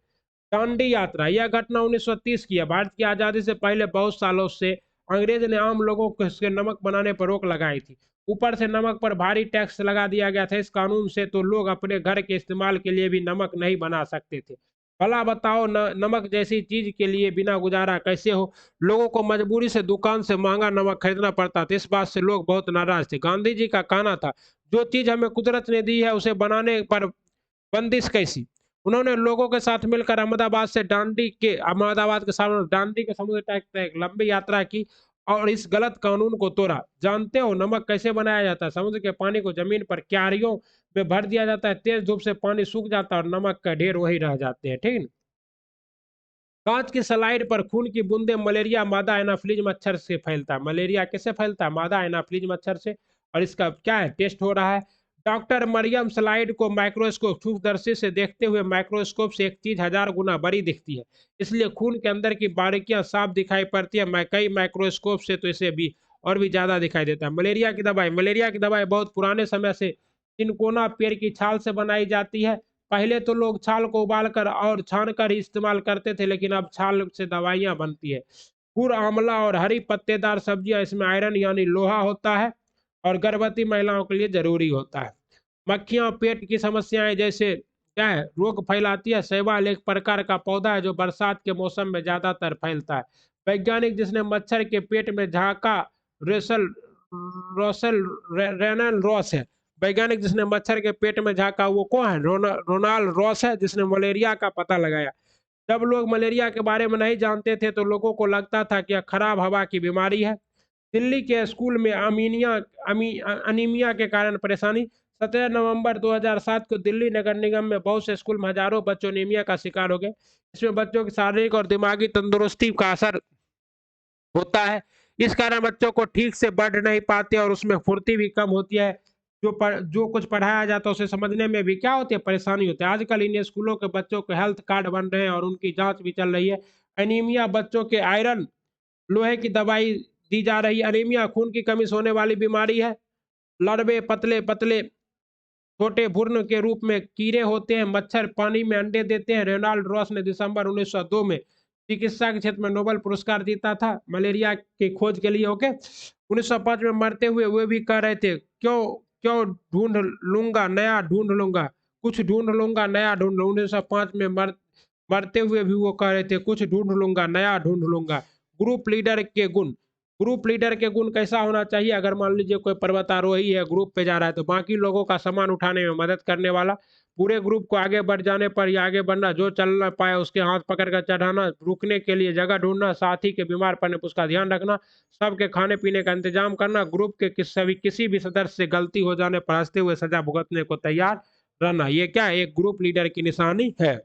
दांडी यात्रा, यह घटना 1930 की है। भारत की आजादी से पहले बहुत सालों से अंग्रेज ने आम लोगों को इसके नमक बनाने पर रोक लगाई थी। ऊपर से नमक पर भारी टैक्स लगा दिया गया था। इस कानून से तो लोग अपने घर के इस्तेमाल के लिए भी नमक नहीं बना सकते थे। भला बताओ, नमक जैसी चीज के लिए बिना गुजारा कैसे हो? लोगों को मजबूरी से दुकान से महंगा नमक खरीदना पड़ता था। इस बात से लोग बहुत नाराज थे। गांधी जी का कहना था, जो चीज हमें कुदरत ने दी है उसे बनाने पर बंदिश कैसी? उन्होंने लोगों के साथ मिलकर अहमदाबाद के सामने दांडी के समुद्र तक एक लंबी यात्रा की और इस गलत कानून को तोड़ा। जानते हो नमक कैसे बनाया जाता है? समुद्र के पानी को जमीन पर क्यारियों में भर दिया जाता है। तेज धूप से पानी सूख जाता है और नमक का ढेर वही रह जाते हैं, ठीक है। कांच की स्लाइड पर खून की बूंदे मलेरिया मादा एनाफ्लीज मच्छर से फैलता है। मलेरिया कैसे फैलता है? मादा एनाफ्लीज मच्छर से। और इसका क्या है, टेस्ट हो रहा है। डॉक्टर मरियम स्लाइड को माइक्रोस्कोप सूक्ष्मदर्शी से देखते हुए माइक्रोस्कोप से एक चीज 1000 गुना बड़ी दिखती है। इसलिए खून के अंदर की बारीकियां साफ दिखाई पड़ती है। कई माइक्रोस्कोप से तो इसे भी और भी ज्यादा दिखाई देता है। मलेरिया की दवाई बहुत पुराने समय से चिनकोना पेड़ की छाल से बनाई जाती है। पहले तो लोग छाल को उबालकर और छानकर ही इस्तेमाल करते थे, लेकिन अब छाल से दवाइयाँ बनती है। गुड़, आंवला और हरी पत्तेदार सब्जियां, इसमें आयरन यानी लोहा होता है और गर्भवती महिलाओं के लिए जरूरी होता है। मक्खियां और पेट की समस्याएं जैसे क्या है रोग फैलाती है। शैवाल एक प्रकार का पौधा है जो बरसात के मौसम में ज्यादातर फैलता है। वैज्ञानिक जिसने मच्छर के पेट में झांका रेसल रोसेल रेनल रॉस है। वैज्ञानिक जिसने मच्छर के पेट में झांका वो कौन है? रोनाल्ड रॉस है, जिसने मलेरिया का पता लगाया। जब लोग मलेरिया के बारे में नहीं जानते थे तो लोगों को लगता था कि यह खराब हवा की बीमारी है। दिल्ली के स्कूल में अनीमिया के कारण परेशानी। 17 नवंबर 2007 को दिल्ली नगर निगम में बहुत से स्कूल में हजारों बच्चों अनीमिया का शिकार हो गए। इसमें बच्चों की शारीरिक और दिमागी तंदुरुस्ती का असर होता है। इस कारण बच्चों को ठीक से बढ़ नहीं पाते और उसमें फुर्ती भी कम होती है। जो कुछ पढ़ाया जाता है उसे समझने में भी क्या होती है, परेशानी होती है। आजकल इन स्कूलों के बच्चों के हेल्थ कार्ड बन रहे हैं और उनकी जांच भी चल रही है। एनीमिया बच्चों के आयरन लोहे की दवाई दी जा रही है। एनीमिया खून की कमी से होने वाली बीमारी है। लड़बे पतले पतले छोटे भ्रूण के रूप में कीड़े होते हैं। मच्छर पानी में अंडे देते हैं। रेनाल्ड रॉस ने दिसंबर 1902 में चिकित्सा के क्षेत्र में नोबेल पुरस्कार जीता था मलेरिया की खोज के लिए। ओके, 1905 में मरते हुए वे भी कह रहे थे, क्यों क्यों ढूंढ लूंगा नया ढूंढ लूंगा, कुछ ढूंढ लूंगा नया ढूंढ लूंगा। 1905 में मरते हुए भी वो कह रहे थे, कुछ ढूंढ लूंगा नया ढूंढ लूंगा। ग्रुप लीडर के गुण। ग्रुप लीडर के गुण कैसा होना चाहिए? अगर मान लीजिए कोई पर्वतारोही है, ग्रुप पे जा रहा है, तो बाकी लोगों का सामान उठाने में मदद करने वाला। पूरे ग्रुप को आगे बढ़ जाने पर या आगे बढ़ना, जो चल ना पाए उसके हाथ पकड़ कर चढ़ाना, रुकने के लिए जगह ढूंढना, साथी के बीमार पड़ने पर उसका ध्यान रखना, सबके खाने पीने का इंतजाम करना, ग्रुप के किसी भी सदस्य से गलती हो जाने पर हंसते हुए सजा भुगतने को तैयार रहना। ये क्या है? एक ग्रुप लीडर की निशानी है।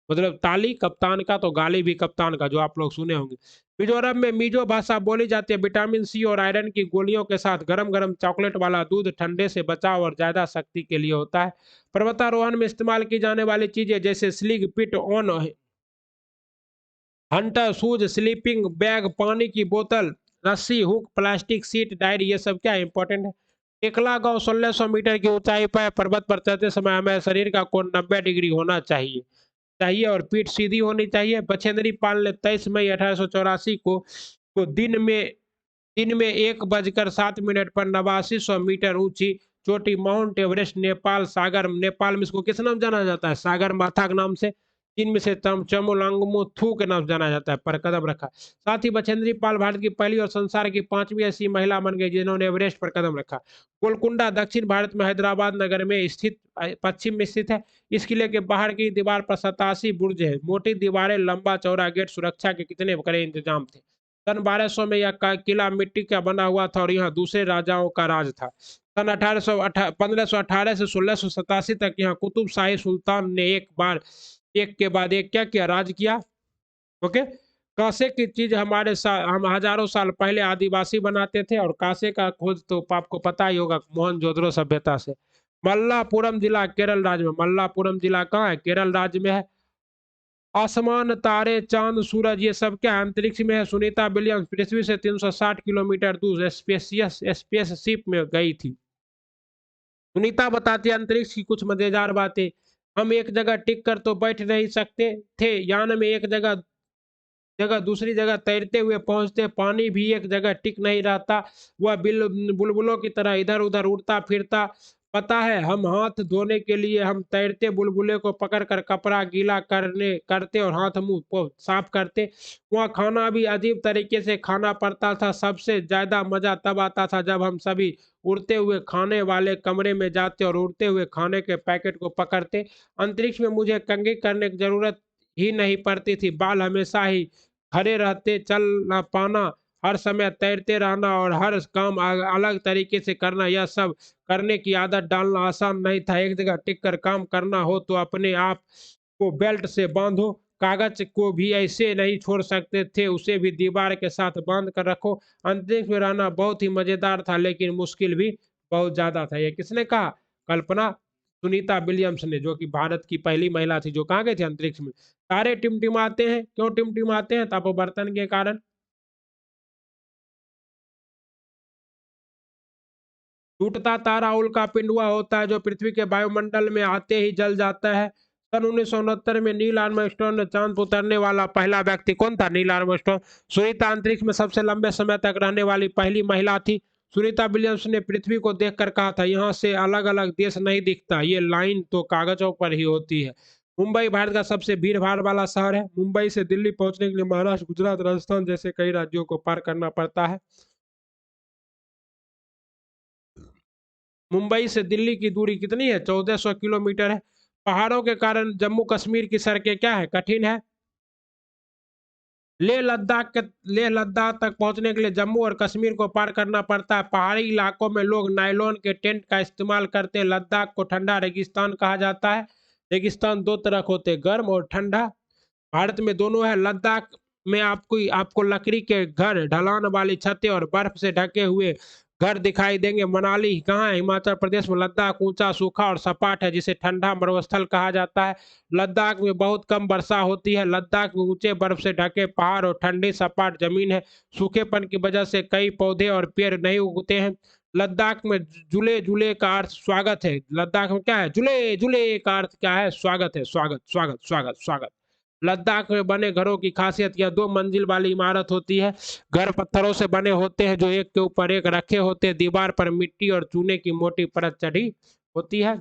मतलब ताली कप्तान का तो गाली भी कप्तान का, जो आप लोग सुने होंगे। मिजोरम में मिजो भाषा बोली जाती है। विटामिन सी और आयरन की गोलियों के साथ गरम गरम चॉकलेट वाला दूध ठंडे से बचाव और ज्यादा शक्ति के लिए होता है। पर्वतारोहण में इस्तेमाल की जाने वाली चीजें जैसे sling, piton, hunter, shoes, sleeping bag, पानी की बोतल, रस्सी, हुक, प्लास्टिक सीट, डायरी, ये सब क्या इंपॉर्टेंट है। टेकला गांव 1600 मीटर की ऊंचाई पर पर्वत पर चढ़ते समय हमें शरीर का कोण 90 डिग्री होना चाहिए और पीठ सीधी होनी चाहिए। बछेंद्री पाल ने 23 मई 1884 को दिन में 1:07 पर 8900 मीटर ऊंची चोटी माउंट एवरेस्ट नेपाल सागर, नेपाल में इसको किस नाम जाना जाता है? सागर माथा के नाम से। चीन में से चमोलांगमो थू के नाम से जाना जाता है, पर कदम रखा। साथ ही बछेंद्री पाल भारत की पहली और संसार की 5वीं ऐसी महिला बन गई जिन्होंने एवरेस्ट पर कदम रखा। गोलकुंडा दक्षिण भारत में हैदराबाद नगर में स्थित पश्चिम में स्थित है। इस किले के बाहर की दीवार पर 87 बुर्ज है। मोटी दीवारें, लंबा चौड़ा गेट, सुरक्षा के कितने कड़े इंतजाम थे। सन 1200 में यह किला मिट्टी का बना हुआ था और यहाँ दूसरे राजाओं का राज था। सन 1518 से 1687 तक यहाँ कुतुब शाही सुल्तान ने एक के बाद एक क्या किया? राज किया। ओके, कांसे की चीज हम हजारों साल पहले आदिवासी बनाते थे और कांसे का खोज तो आपको पता ही होगा मोहनजोदड़ो सभ्यता से। मल्लापुरम जिला केरल राज्य में। मल्लापुरम जिला कहाँ है? केरल राज्य में है। आसमान, तारे, चांद, सूरज, ये सब क्या अंतरिक्ष में है। सुनीता विलियम्स पृथ्वी से 360 किलोमीटर दूर स्पेसशिप में गई थी। सुनीता बताती है अंतरिक्ष की कुछ मजेदार बातें। हम एक जगह टिक कर तो बैठ नहीं सकते थे, यान में एक जगह जगह दूसरी जगह तैरते हुए पहुंचते। पानी भी एक जगह टिक नहीं रहता, वह बुलबुलों की तरह इधर उधर उड़ता फिरता। पता है, हम हाथ धोने के लिए हम तैरते बुलबुले को पकड़कर कपड़ा गीला करते और हाथ मुंह को साफ करते। वहाँ खाना भी अजीब तरीके से खाना पड़ता था। सबसे ज्यादा मजा तब आता था जब हम सभी उड़ते हुए खाने वाले कमरे में जाते और उड़ते हुए खाने के पैकेट को पकड़ते। अंतरिक्ष में मुझे कंघी करने की जरूरत ही नहीं पड़ती थी। बाल हमेशा ही खड़े रहते, चल ना पाना, हर समय तैरते रहना और हर काम अलग तरीके से करना, यह सब करने की आदत डालना आसान नहीं था। एक जगह टिक कर काम करना हो तो अपने आप को बेल्ट से बांधो। कागज को भी ऐसे नहीं छोड़ सकते थे, उसे भी दीवार के साथ बांध कर रखो। अंतरिक्ष में रहना बहुत ही मजेदार था लेकिन मुश्किल भी बहुत ज्यादा था। ये किसने कहा? कल्पना सुनीता विलियम्स ने, जो कि भारत की पहली महिला थी जो कहाँ गई थी अंतरिक्ष में। तारे टिमटिमाते हैं, क्यों टिमटिमाते हैं? तापोबर्तन के कारण। टूटता तारा उल्का पिंड हुआ होता है जो पृथ्वी के वायुमंडल में आते ही जल जाता है। सन 1969 में नील आर्मस्ट्रॉन्ग ने चांद पर उतरने वाला पहला व्यक्ति कौन था? Neil Armstrong. सुनीता अंतरिक्ष में सबसे लंबे समय तक रहने वाली पहली महिला थी। सुनीता विलियम्स ने पृथ्वी को देखकर कहा था, यहाँ से अलग अलग देश नहीं दिखता, ये लाइन तो कागजों पर ही होती है। मुंबई भारत का सबसे भीड़ भाड़ वाला शहर है। मुंबई से दिल्ली पहुंचने के लिए महाराष्ट्र, गुजरात, राजस्थान जैसे कई राज्यों को पार करना पड़ता है। मुंबई से दिल्ली की दूरी कितनी है? 1400 किलोमीटर है। पहाड़ों के कारण जम्मू कश्मीर की सड़कें क्या है? कठिन है। लेह लद्दाख तक पहुंचने के लिए जम्मू और कश्मीर को पार करना पड़ता है। पहाड़ी इलाकों में लोग नायलॉन के टेंट का इस्तेमाल करते हैं। लद्दाख को ठंडा रेगिस्तान कहा जाता है। रेगिस्तान दो तरह के होते हैं, गर्म और ठंडा। भारत में दोनों है। लद्दाख में आपको आपको लकड़ी के घर, ढलान वाली छतें और बर्फ से ढके हुए घर दिखाई देंगे। मनाली कहाँ है? हिमाचल प्रदेश में। लद्दाख ऊंचा, सूखा और सपाट है, जिसे ठंडा मरुस्थल कहा जाता है। लद्दाख में बहुत कम वर्षा होती है। लद्दाख में ऊंचे बर्फ से ढके पहाड़ और ठंडी सपाट जमीन है। सूखेपन की वजह से कई पौधे और पेड़ नहीं उगते हैं। लद्दाख में जुले जुले का अर्थ स्वागत है। लद्दाख में क्या है? जुले जुले का अर्थ क्या है? स्वागत है। स्वागत स्वागत स्वागत स्वागत। लद्दाख में बने घरों की खासियत, यह 2 मंजिल वाली इमारत होती है। घर पत्थरों से बने होते हैं जो एक के ऊपर एक रखे होते हैं। दीवार पर मिट्टी और चूने की मोटी परत चढ़ी होती है।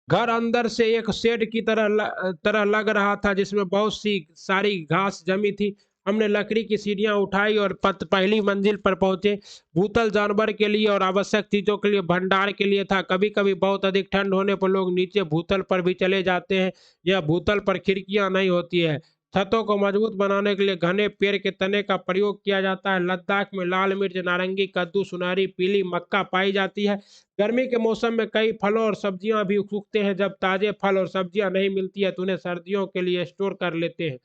घर अंदर से एक शेड की तरह लग रहा था, जिसमें बहुत सी सारी घास जमी थी। हमने लकड़ी की सीढ़ियां उठाई और पहली मंजिल पर पहुंचे। भूतल जानवर के लिए और आवश्यक चीजों के लिए भंडार के लिए था। कभी कभी बहुत अधिक ठंड होने पर लोग नीचे भूतल पर भी चले जाते हैं। यह भूतल पर खिड़कियां नहीं होती है। छतों को मजबूत बनाने के लिए घने पेड़ के तने का प्रयोग किया जाता है। लद्दाख में लाल मिर्च, नारंगी, कद्दू, सुनहरी, पीली मक्का पाई जाती है। गर्मी के मौसम में कई फलों और सब्जियां भी सूखते हैं। जब ताजे फल और सब्जियां नहीं मिलती है तो उन्हें सर्दियों के लिए स्टोर कर लेते हैं।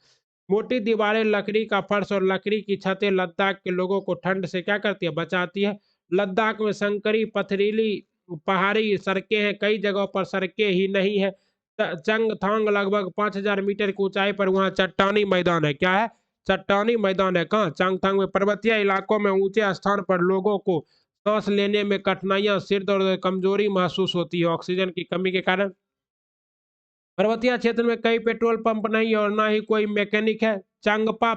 मोटी दीवारें, लकड़ी का फर्श और लकड़ी की छतें लद्दाख के लोगों को ठंड से क्या करती है? बचाती है। लद्दाख में संकरी पथरीली पहाड़ी सड़कें हैं। कई जगहों पर सड़कें ही नहीं है। चंगथांग लगभग 5000 मीटर की ऊंचाई पर वहाँ चट्टानी मैदान है। क्या है? चट्टानी मैदान है। कहाँ? चंगथांग में। पर्वतीय इलाकों में ऊंचे स्थान पर लोगों को सांस लेने में कठिनाइयां, सिर दर्द और कमजोरी महसूस होती है ऑक्सीजन की कमी के कारण। पर्वतीय क्षेत्र में कई पेट्रोल पंप नहीं और ना ही कोई मैकेनिक है। चांगपा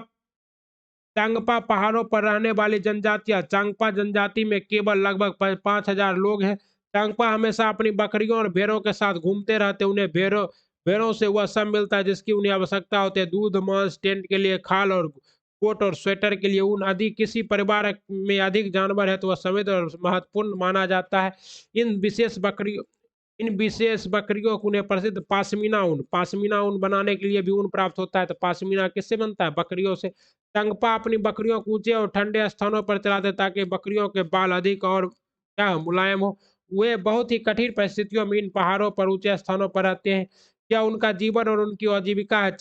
चांगपा पहाड़ों पर रहने वाली जनजातियां। चांगपा जनजाति में केवल लगभग 5000 लोग हैं। चांगपा हमेशा अपनी बकरियों और भेड़ों के साथ घूमते रहते हैं। उन्हें भेड़ों भेड़ों से वह सब मिलता है जिसकी उन्हें आवश्यकता होती है। दूध, मांस, टेंट के लिए खाल और कोट और स्वेटर के लिए ऊन। यदि किसी परिवार में अधिक जानवर है तो वह समृद्ध और महत्वपूर्ण माना जाता है। इन विशेष बकरियों इन विशेष बकरियों को उन्हें प्रसिद्ध पाशमीना ऊन बनाने के लिए भी ऊन प्राप्त होता है। तो पाशमीना किससे बनता है? बकरियों से। टंगपा अपनी बकरियों को ऊंचे और ठंडे स्थानों पर चलाते ताकि बकरियों के बाल अधिक और क्या हो? मुलायम हो। वे बहुत ही कठिन परिस्थितियों में इन पहाड़ों पर ऊंचे स्थानों पर रहते हैं। क्या उनका जीवन और उनकी आजीविका है।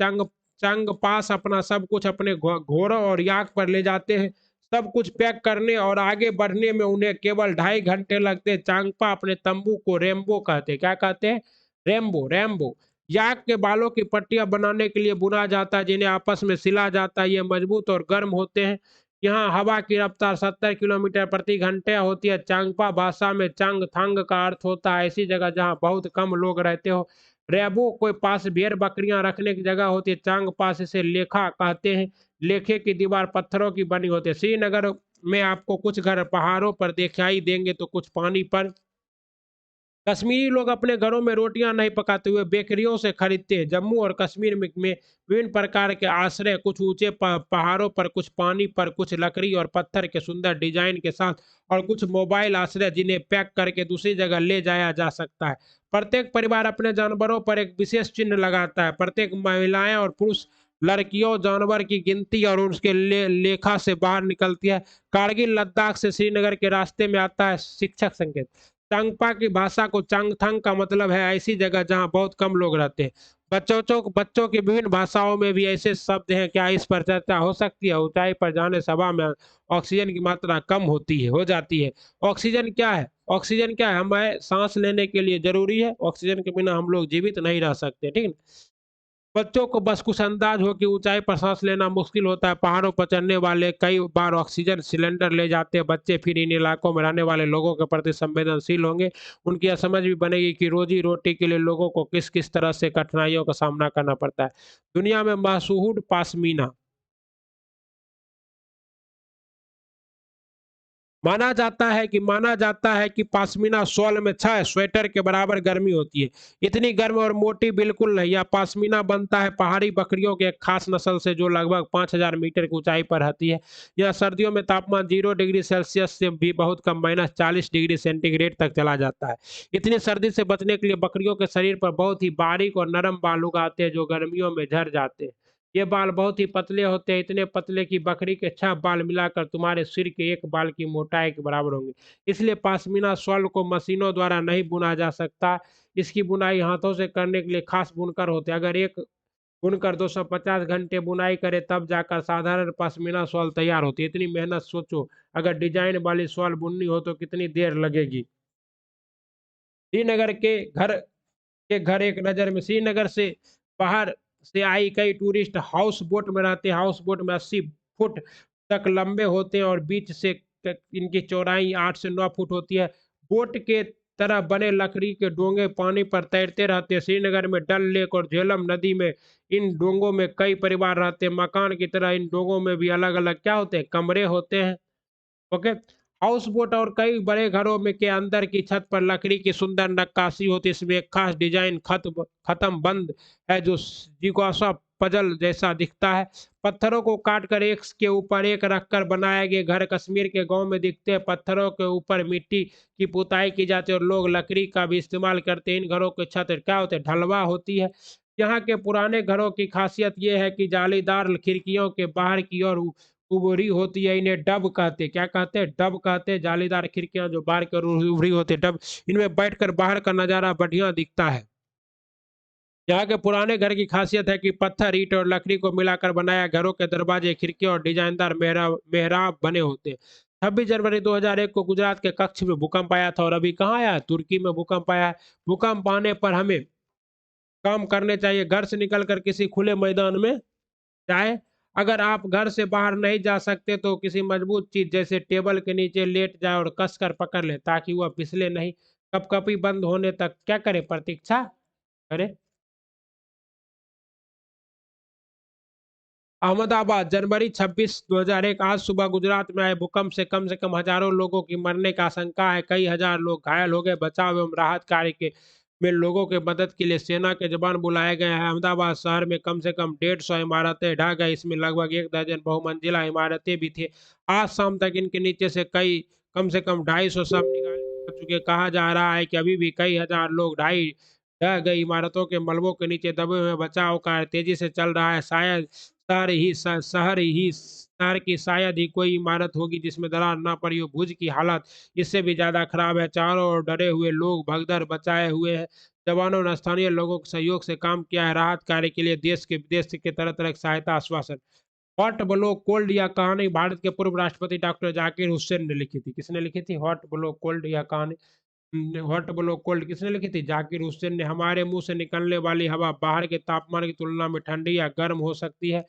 चंग पास अपना सब कुछ अपने घोड़ों और याक पर ले जाते हैं। सब कुछ पैक करने और आगे बढ़ने में उन्हें केवल 2.5 घंटे लगते हैं। चांगपा अपने तंबू को रेम्बो कहते हैं। क्या कहते हैं? Rainbow rainbow. याक के बालों की पट्टियां बनाने के लिए बुना जाता है, जिन्हें आपस में सिला जाता है। ये मजबूत और गर्म होते हैं। यहाँ हवा की रफ्तार 70 किलोमीटर प्रति घंटे होती है। चांगपा भाषा में चांगथांग का अर्थ होता है ऐसी जगह जहाँ बहुत कम लोग रहते हो। रेबो कोई पास भेड़ बकरियां रखने की जगह होती है। चांग पास इसे लेखा कहते हैं। लेखे की दीवार पत्थरों की बनी होती है। श्रीनगर में आपको कुछ घर पहाड़ों पर दिखाई देंगे तो कुछ पानी पर। कश्मीरी लोग अपने घरों में रोटियां नहीं पकाते हुए बेकरियों से खरीदते हैं। जम्मू और कश्मीर में विभिन्न प्रकार के आश्रय, कुछ ऊंचे पहाड़ों पर, कुछ पानी पर, कुछ लकड़ी और पत्थर के सुंदर डिजाइन के साथ और कुछ मोबाइल आश्रय जिन्हें पैक करके दूसरी जगह ले जाया जा सकता है। प्रत्येक परिवार अपने जानवरों पर एक विशेष चिन्ह लगाता है। प्रत्येक महिलाएं और पुरुष लड़कियों जानवर की गिनती और उसके लेखा से बाहर निकलती है। कारगिल लद्दाख से श्रीनगर के रास्ते में आता है। शिक्षक संकेत। चांगपा की भाषा को चांगथंग का मतलब है ऐसी जगह जहां बहुत कम लोग रहते हैं। बच्चों की विभिन्न भाषाओं में भी ऐसे शब्द हैं। क्या इस पर चर्चा हो सकती है? ऊंचाई पर जाने सभा में ऑक्सीजन की मात्रा कम हो जाती है। ऑक्सीजन क्या है? ऑक्सीजन क्या है? हमें सांस लेने के लिए जरूरी है। ऑक्सीजन के बिना हम लोग जीवित नहीं रह सकते। ठीक है। बच्चों को बस कुछ अंदाज हो कि ऊंचाई पर सांस लेना मुश्किल होता है। पहाड़ों पर चढ़ने वाले कई बार ऑक्सीजन सिलेंडर ले जाते हैं। बच्चे फिर इन इलाकों में रहने वाले लोगों के प्रति संवेदनशील होंगे। उनकी यह समझ भी बनेगी कि रोजी रोटी के लिए लोगों को किस किस तरह से कठिनाइयों का सामना करना पड़ता है। दुनिया में मशहूर पाशमीना माना जाता है कि पाशमीना शॉल में 6 स्वेटर के बराबर गर्मी होती है। इतनी गर्म और मोटी बिल्कुल नहीं। यह पाशमीना बनता है पहाड़ी बकरियों के एक खास नस्ल से जो लगभग 5000 मीटर की ऊंचाई पर रहती है। यह सर्दियों में तापमान 0 डिग्री सेल्सियस से भी बहुत कम -40 डिग्री सेंटीग्रेड तक चला जाता है। इतनी सर्दी से बचने के लिए बकरियों के शरीर पर बहुत ही बारीक और नरम बाल उगाते हैं जो गर्मियों में झड़ जाते हैं। ये बाल बहुत ही पतले होते हैं, इतने पतले कि बकरी के 6 बाल मिलाकर तुम्हारे सिर के 1 बाल की मोटाई के बराबर होंगे। इसलिए पश्मीना शॉल को मशीनों द्वारा नहीं बुना जा सकता। इसकी बुनाई हाथों से करने के लिए खास बुनकर होते हैं। अगर एक बुनकर 250 घंटे बुनाई करे तब जाकर साधारण पश्मीना शॉल तैयार होती है। इतनी मेहनत सोचो, अगर डिजाइन वाली शॉल बुननी हो तो कितनी देर लगेगी। श्रीनगर के घर एक नज़र में श्रीनगर से बाहर से आई कई टूरिस्ट हाउस बोट में रहते हैं। हाउस बोट में 80 फुट तक लंबे होते हैं और बीच से इनकी चौड़ाई 8 से 9 फुट होती है। बोट के तरह बने लकड़ी के डोंगे पानी पर तैरते रहते हैं। श्रीनगर में डल लेक और झेलम नदी में इन डोंगों में कई परिवार रहते हैं। मकान की तरह इन डोंगों में भी अलग अलग क्या होते हैं, कमरे होते हैं। ओके। हाउस बोट और कई बड़े घरों में के अंदर की छत पर लकड़ी की सुंदर नक्काशी होती है। इसमें एक खास डिजाइन खत्म बंद है जो जिज्ञासा पजल जैसा दिखता है। पत्थरों को काट कर एक के ऊपर एक रखकर बनाए गए घर कश्मीर के गांव में दिखते हैं। पत्थरों के ऊपर मिट्टी की पुताई की जाती है और लोग लकड़ी का भी इस्तेमाल करते हैं। इन घरों की छत क्या होते हैं, ढलवा होती है। यहाँ के पुराने घरों की खासियत यह है कि जालीदार खिड़कियों के बाहर की ओर उभरी होती है। इन्हें डब कहते हैं। क्या कहते हैं, डब कहते हैं। जालीदार खिड़कियां जो बाहर की ओर उभरी होती है, डब। इनमें बैठकर बाहर का नजारा बढ़िया दिखता है। यहाँ के पुराने घर की खासियत है कि पत्थर, ईंट और लकड़ी को मिलाकर बनाया घरों के दरवाजे, खिड़कियां और डिजाइनदार मेहराब बने होते हैं। 26 जनवरी 2001 को गुजरात के कच्छ में भूकंप आया था और अभी कहाँ आया है, तुर्की में भूकंप आया है। भूकंप आने पर हमें काम करने चाहिए। घर से निकलकर किसी खुले मैदान में जाए। अगर आप घर से बाहर नहीं जा सकते तो किसी मजबूत चीज जैसे टेबल के नीचे लेट जाए और कसकर पकड़ ले ताकि वह फिसले नहीं। कपकपी बंद होने तक क्या करे, प्रतीक्षा करे। अहमदाबाद जनवरी 26, 2001 आज सुबह गुजरात में आए भूकंप से कम हजारों लोगों की मरने का आशंका है। कई हजार लोग घायल हो गए। बचाव एवं राहत कार्य के में लोगों के मदद के लिए सेना के जवान बुलाए गए हैं। अहमदाबाद शहर में कम से कम 150 इमारतें ढह गई। इसमें लगभग 1 दर्जन बहुमंजिला इमारतें भी थी। आज शाम तक इनके नीचे से कम से कम 250 शव निकाले जा चुके। कहा जा रहा है कि अभी भी कई हजार लोग ढाई ढह गई इमारतों के मलबों के नीचे दबे हुए हैं। बचाव कार्य तेजी से चल रहा है। शायद शहर की शायद ही कोई इमारत होगी जिसमें दरार ना पड़ी हो। भुज की हालत इससे भी ज्यादा खराब है। चारों ओर डरे हुए लोग भगदड़ बचाए हुए हैं। जवानों ने स्थानीय लोगों के सहयोग से काम किया है। राहत कार्य के लिए देश के विदेश के तरह तरह की सहायता आश्वासन। हॉट ब्लो कोल्ड या कहानी भारत के पूर्व राष्ट्रपति डॉक्टर जाकिर हुसैन ने लिखी थी। किसने लिखी थी, हॉट ब्लो कोल्ड या कहानी? हॉट ब्लो कोल्ड किसने लिखी थी, जाकिर हुसैन ने। हमारे मुंह से निकलने वाली हवा बाहर के तापमान की तुलना में ठंडी या गर्म हो सकती है।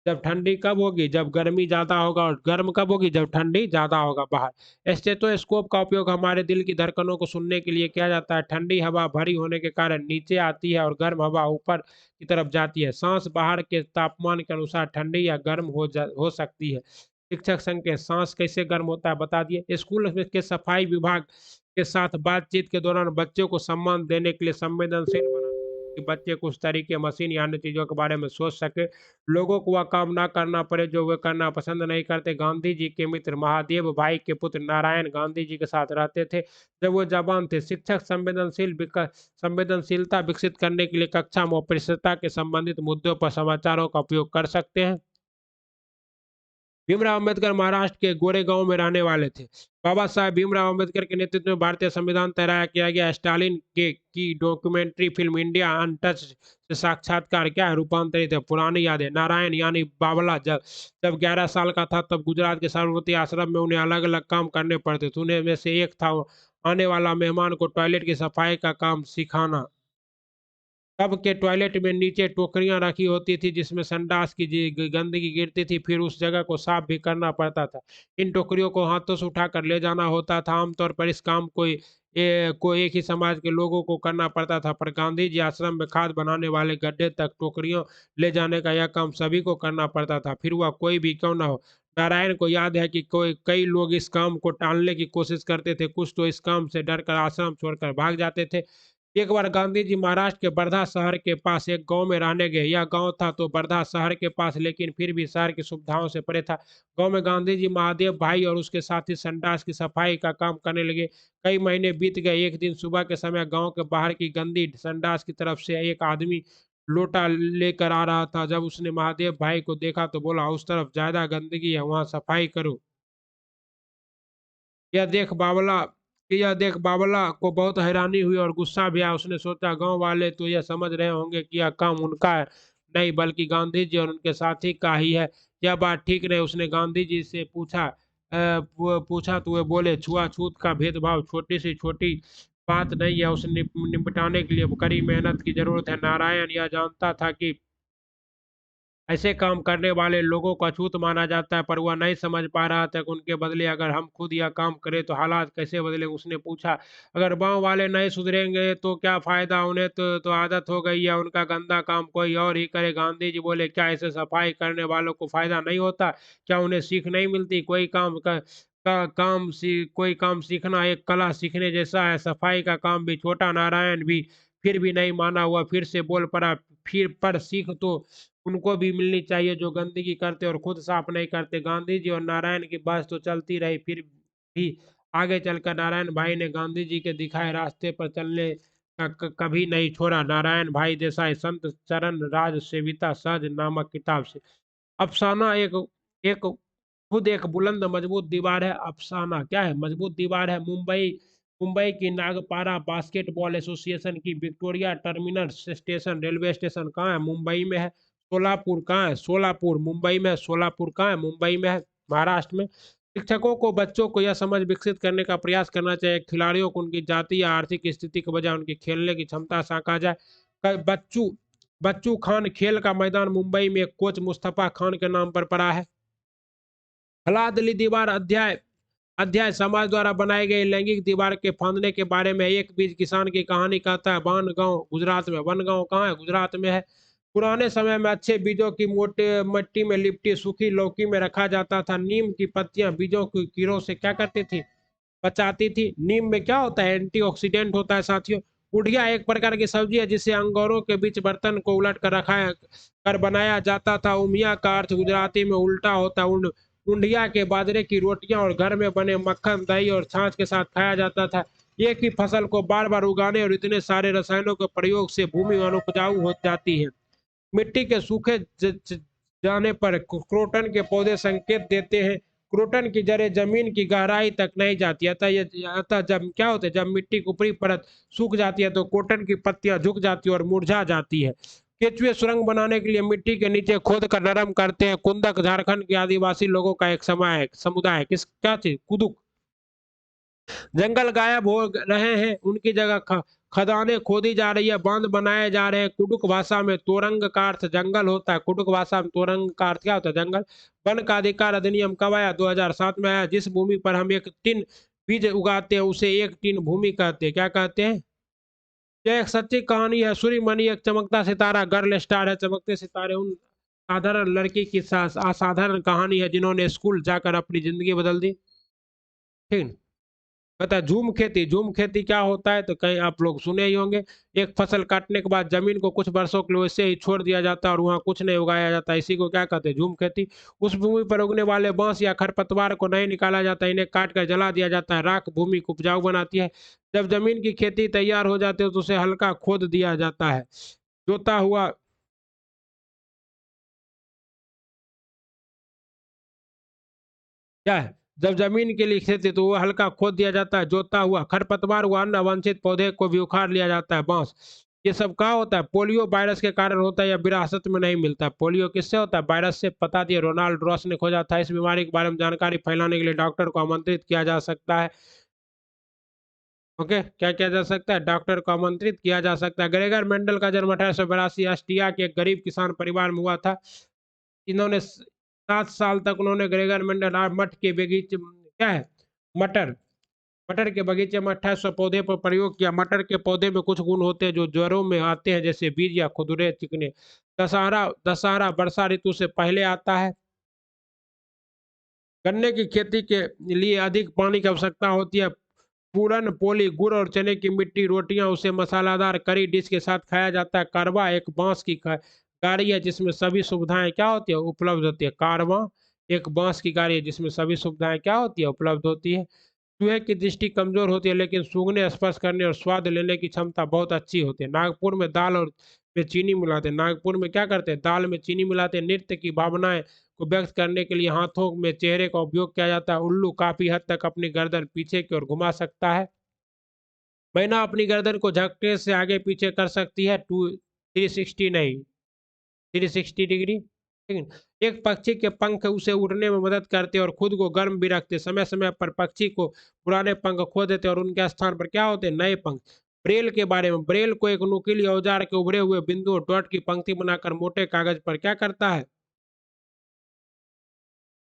जब ठंडी कब होगी, जब गर्मी ज्यादा होगा, और गर्म कब होगी, जब ठंडी ज्यादा होगा बाहर। स्टेथोस्कोप का उपयोग हमारे दिल की धड़कनों को सुनने के लिए किया जाता है। ठंडी हवा भरी होने के कारण नीचे आती है और गर्म हवा ऊपर की तरफ जाती है। सांस बाहर के तापमान के अनुसार ठंडी या गर्म हो सकती है। शिक्षक संघ के सांस कैसे गर्म होता है बता दिए। स्कूल में के सफाई विभाग के साथ बातचीत के दौरान बच्चों को सम्मान देने के लिए संवेदनशील बनाना कि बच्चे कुछ तरीके मशीन या अन्य चीजों के बारे में सोच सके। लोगों को वह काम ना करना पड़े जो वे करना पसंद नहीं करते। गांधी जी के मित्र महादेव भाई के पुत्र नारायण गांधी जी के साथ रहते थे जब वो जवान थे। शिक्षक संवेदनशीलता विकसित करने के लिए कक्षा में परिष्कृतता के संबंधित मुद्दों पर समाचारों का उपयोग कर सकते हैं। भीमराव अम्बेडकर महाराष्ट्र के गोरेगांव में रहने वाले थे। बाबा साहेब भीमराव अम्बेडकर के नेतृत्व में भारतीय संविधान तैयार किया गया। स्टालिन के की डॉक्यूमेंट्री फिल्म इंडिया अनटच से साक्षात्कार क्या है, रूपांतरित है। पुरानी यादें नारायण यानी बाबला जब जब 11 साल का था तब गुजरात के साबरमती आश्रम में उन्हें अलग अलग काम करने पड़ते थे। उन्हें में से एक था आने वाला मेहमान को टॉयलेट की सफाई का काम सिखाना। तब के टॉयलेट में नीचे टोकरियां रखी होती थी जिसमें संडास की गंदगी गिरती थी, फिर उस जगह को साफ भी करना पड़ता था। इन टोकरियों को हाथों से उठाकर ले जाना होता था। आमतौर पर इस काम को एक ही समाज के लोगों को करना पड़ता था, पर गांधी जी आश्रम में खाद बनाने वाले गड्ढे तक टोकरियों ले जाने का यह काम सभी को करना पड़ता था, फिर वह कोई भी क्यों ना हो। नारायण को याद है कि कई लोग इस काम को टालने की कोशिश करते थे, कुछ तो इस काम से डरकर आश्रम छोड़कर भाग जाते थे। एक बार गांधी जी महाराष्ट्र के वर्धा शहर के पास एक गांव में रहने गए। यह गांव था तो वर्धा शहर के पास, लेकिन फिर भी शहर की सुविधाओं से परे था। गांव में गांधी जी महादेव भाई और उसके साथी संडास की सफाई का काम करने लगे। कई महीने बीत गए। एक दिन सुबह के समय गांव के बाहर की गंदी संडास की तरफ से एक आदमी लोटा लेकर आ रहा था। जब उसने महादेव भाई को देखा तो बोला, उस तरफ ज्यादा गंदगी है, वहां सफाई करो। यह देख बावला यह देख बावला को बहुत हैरानी हुई और गुस्सा भी आया। उसने सोचा, गांव वाले तो यह समझ रहे होंगे कि यह काम उनका है, नहीं बल्कि गांधी जी और उनके साथी का ही है। यह बात ठीक नहीं। उसने गांधी जी से पूछा तो वे बोले, छुआछूत का भेदभाव छोटी सी छोटी बात नहीं है, उसे निपटाने के लिए कड़ी मेहनत की जरूरत है। नारायण यह जानता था कि ऐसे काम करने वाले लोगों को अछूत माना जाता है, पर वह नहीं समझ पा रहा था कि उनके बदले अगर हम खुद यह काम करें तो हालात कैसे बदलेंगे। उसने पूछा, अगर गांव वाले नहीं सुधरेंगे तो क्या फायदा, उन्हें तो आदत हो गई है, उनका गंदा काम कोई और ही करे। गांधी जी बोले, क्या ऐसे सफाई करने वालों को फायदा नहीं होता? क्या उन्हें सीख नहीं मिलती? कोई काम सीखना एक कला सीखने जैसा है। सफाई का काम भी छोटा। नारायण भी फिर भी नहीं माना। हुआ फिर से बोल पड़ा, फिर पर सीख तो उनको भी मिलनी चाहिए जो गंदगी करते और खुद साफ नहीं करते। गांधी जी और नारायण की बहस तो चलती रही, फिर भी आगे चलकर नारायण भाई ने गांधी जी के दिखाए रास्ते पर चलने का कभी नहीं छोड़ा। नारायण भाई देसाई संत चरण राज सेविता सहज नामक किताब से। अफसाना एक एक खुद एक बुलंद मजबूत दीवार है। अफसाना क्या है? मजबूत दीवार है। मुंबई मुंबई की नागपारा बास्केटबॉल एसोसिएशन की Victoria terminus station railway station कहाँ है? मुंबई में है। सोलापुर कहाँ है? सोलापुर मुंबई में है। सोलापुर कहाँ है? मुंबई में है, महाराष्ट्र में। शिक्षकों को बच्चों को यह समझ विकसित करने का प्रयास करना चाहिए, खिलाड़ियों को उनकी जाति या आर्थिक स्थिति के बजाय उनकी खेलने की क्षमता साँका जाए। बच्चू बच्चू खान खेल का मैदान मुंबई में एक कोच मुस्तफा खान के नाम पर पड़ा है। हलादली दीवार अध्याय अध्याय समाज द्वारा बनाई गई लैंगिक दीवार के फांदने के बारे में। एक बीज किसान की कहानी कहता है। बनगांव गुजरात में। बनगांव कहाँ है? गुजरात में है। पुराने समय में अच्छे बीजों की मोटे मिट्टी में लिपटी सूखी लौकी में रखा जाता था। नीम की पत्तियां बीजों की कीड़ों से क्या करती थी? बचाती थी। नीम में क्या होता है? एंटीऑक्सीडेंट होता है साथियों। उड़िया एक प्रकार की सब्जी है जिसे अंगारों के बीच बर्तन को उलट कर रखा कर बनाया जाता था। उमिया का अर्थ गुजराती में उल्टा होता है। उंडिया के बाजरे की रोटियां और घर में बने मक्खन दही और छाछ के साथ खाया जाता था। एक ही फसल को बार बार उगाने और इतने सारे रसायनों के प्रयोग से भूमि अनुपजाऊ हो जाती है। मिट्टी के सूखे जाने पर क्रोटन के पौधे संकेत देते हैं। क्रोटन की जड़ें जमीन की गहराई तक नहीं जाती। अतः जब क्या होता है, जब मिट्टी की ऊपरी परत सूख जाती है तो क्रोटन की पत्तियां झुक जाती है और मुरझा जाती है। केचुए सुरंग बनाने के लिए मिट्टी के नीचे खोद कर नरम करते हैं। कुंदक झारखंड के आदिवासी लोगों का एक समुदाय है। किस क्या चीज? कुदुक। जंगल गायब हो रहे हैं, उनकी जगह खदानें खोदी जा रही है, बांध बनाए जा रहे हैं। कुडुक भाषा में तोरंग का अर्थ जंगल होता है। कुडुक भाषा में तोरंग का अर्थ क्या होता है? जंगल। वन का अधिकार अधिनियम कब आया? 2007 में आया। जिस भूमि पर हम एक टिन बीज उगाते हैं उसे एक टिन भूमि कहते हैं। क्या कहते हैं? यह एक सच्ची कहानी है। सूर्यमणि एक चमकता सितारा गर्ल स्टार है। चमकते सितारे उन साधारण लड़की की असाधारण कहानी है जिन्होंने स्कूल जाकर अपनी जिंदगी बदल दी। ठीक। कहता है झूम खेती। झूम खेती क्या होता है? तो कहीं आप लोग सुने ही होंगे। एक फसल काटने के बाद जमीन को कुछ वर्षों के लिए वैसे ही छोड़ दिया जाता है और वहां कुछ नहीं उगाया जाता। इसी को क्या कहते हैं? झूम खेती। उस भूमि पर उगने वाले बांस या खरपतवार को नहीं निकाला जाता, इन्हें काट कर जला दिया जाता है। राख भूमि को उपजाऊ बनाती है। जब जमीन की खेती तैयार हो जाती है तो उसे हल्का खोद दिया जाता है। जोता हुआ क्या है? जब जमीन के लिए खेती तो वो हल्का खोद दिया जाता है। जोता हुआ खरपतवार व अन्य अवांछित पौधे को भी उखाड़ लिया जाता है। बांस। ये सब कहाँ होता है? पोलियो वायरस के कारण होता है या विरासत में नहीं मिलता है? पोलियो किससे होता है? वायरस से। बता दिए, रोनाल्ड रॉस ने खोजा था। इस बीमारी के बारे में जानकारी फैलाने के लिए डॉक्टर को आमंत्रित किया जा सकता है। ओके, क्या किया जा सकता है? डॉक्टर को आमंत्रित किया जा सकता है। ग्रेगर मेंडल का जन्म 1882 ऑस्ट्रिया के एक गरीब किसान परिवार में हुआ था। इन्होंने 7 साल तक उन्होंने ग्रेगर मेंडल मठ के बगीचे क्या है, मटर मटर के बगीचे में 2800 पौधे पर प्रयोग किया। मटर के पौधे में कुछ गुण होते हैं जो ज्वारों में आते हैं, जैसे बीज या खुदरे चिकने। दशहरा दशहरा वर्षा ऋतु से पहले आता है। गन्ने की खेती के लिए अधिक पानी की आवश्यकता होती है। पूरन पोली गुड़ और चने की मिट्टी रोटियां उसे मसालादार करी डिश के साथ खाया जाता है। कारवा एक बांस की गाड़ी है जिसमें सभी सुविधाएं क्या होती है, उपलब्ध होती है। कारवा एक बांस की गाड़ी है जिसमें सभी सुविधाएं क्या होती है, उपलब्ध होती है। चूहे की दृष्टि कमजोर होती है लेकिन सूंघने, स्पर्श करने और स्वाद लेने की क्षमता बहुत अच्छी होती है। नागपुर में दाल और में चीनी मिलाते हैं। नागपुर में क्या करते हैं, दाल में चीनी मिलाते हैं। नृत्य की भावनाएं को व्यक्त करने के लिए हाथों में चेहरे का उपयोग किया जाता है। उल्लू काफी हद तक अपनी गर्दन पीछे की ओर घुमा सकता है। मैना अपनी गर्दन को झटके से आगे पीछे कर सकती है, 360 नहीं, 360 डिग्री। लेकिन एक पक्षी के पंख उसे उड़ने में मदद करते और खुद को गर्म भी रखते। समय समय पर पक्षी को पुराने पंख खो देते और उनके स्थान पर क्या होते, नए पंख। ब्रेल के बारे में, ब्रेल को एक नुकीली औजार के उभरे हुए बिंदु डॉट की पंक्ति बनाकर मोटे कागज पर क्या करता है,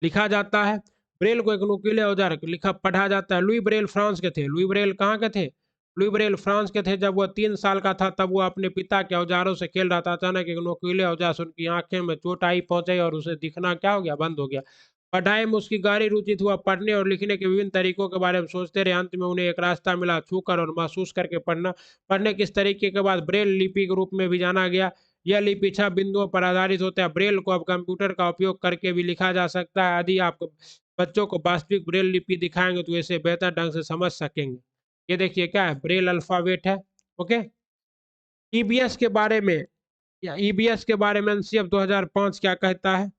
लिखा जाता है। ब्रेल को एक नुकीले औजार लिखा पढ़ा जाता है। लुई ब्रेल फ्रांस के थे। लुई ब्रेल कहाँ के थे? लुई ब्रेल फ्रांस के थे। जब वह 3 साल का था तब वो अपने पिता के औजारों से खेल रहा था। अचानक एक नुकीले औजार से उनकी आंखें में चोट आई पहुंचाई और उसे दिखना क्या हो गया, बंद हो गया। पढ़ाई में उसकी गहरी रुचि थी। वह पढ़ने और लिखने के विभिन्न तरीकों के बारे में सोचते रहे। अंत में उन्हें एक रास्ता मिला, छूकर और महसूस करके पढ़ना। पढ़ने किस तरीके के बाद ब्रेल लिपि के रूप में भी जाना गया। यह लिपि 6 बिंदुओं पर आधारित होता है। ब्रेल को अब कंप्यूटर का उपयोग करके भी लिखा जा सकता है। यदि आप बच्चों को वास्तविक ब्रेल लिपि दिखाएंगे तो इसे बेहतर ढंग से समझ सकेंगे। ये देखिए क्या है, ब्रेल अल्फाबेट है। ओके, ईबीएस के बारे में, या ईबीएस के बारे में एनसीएफ 2005 क्या कहता है,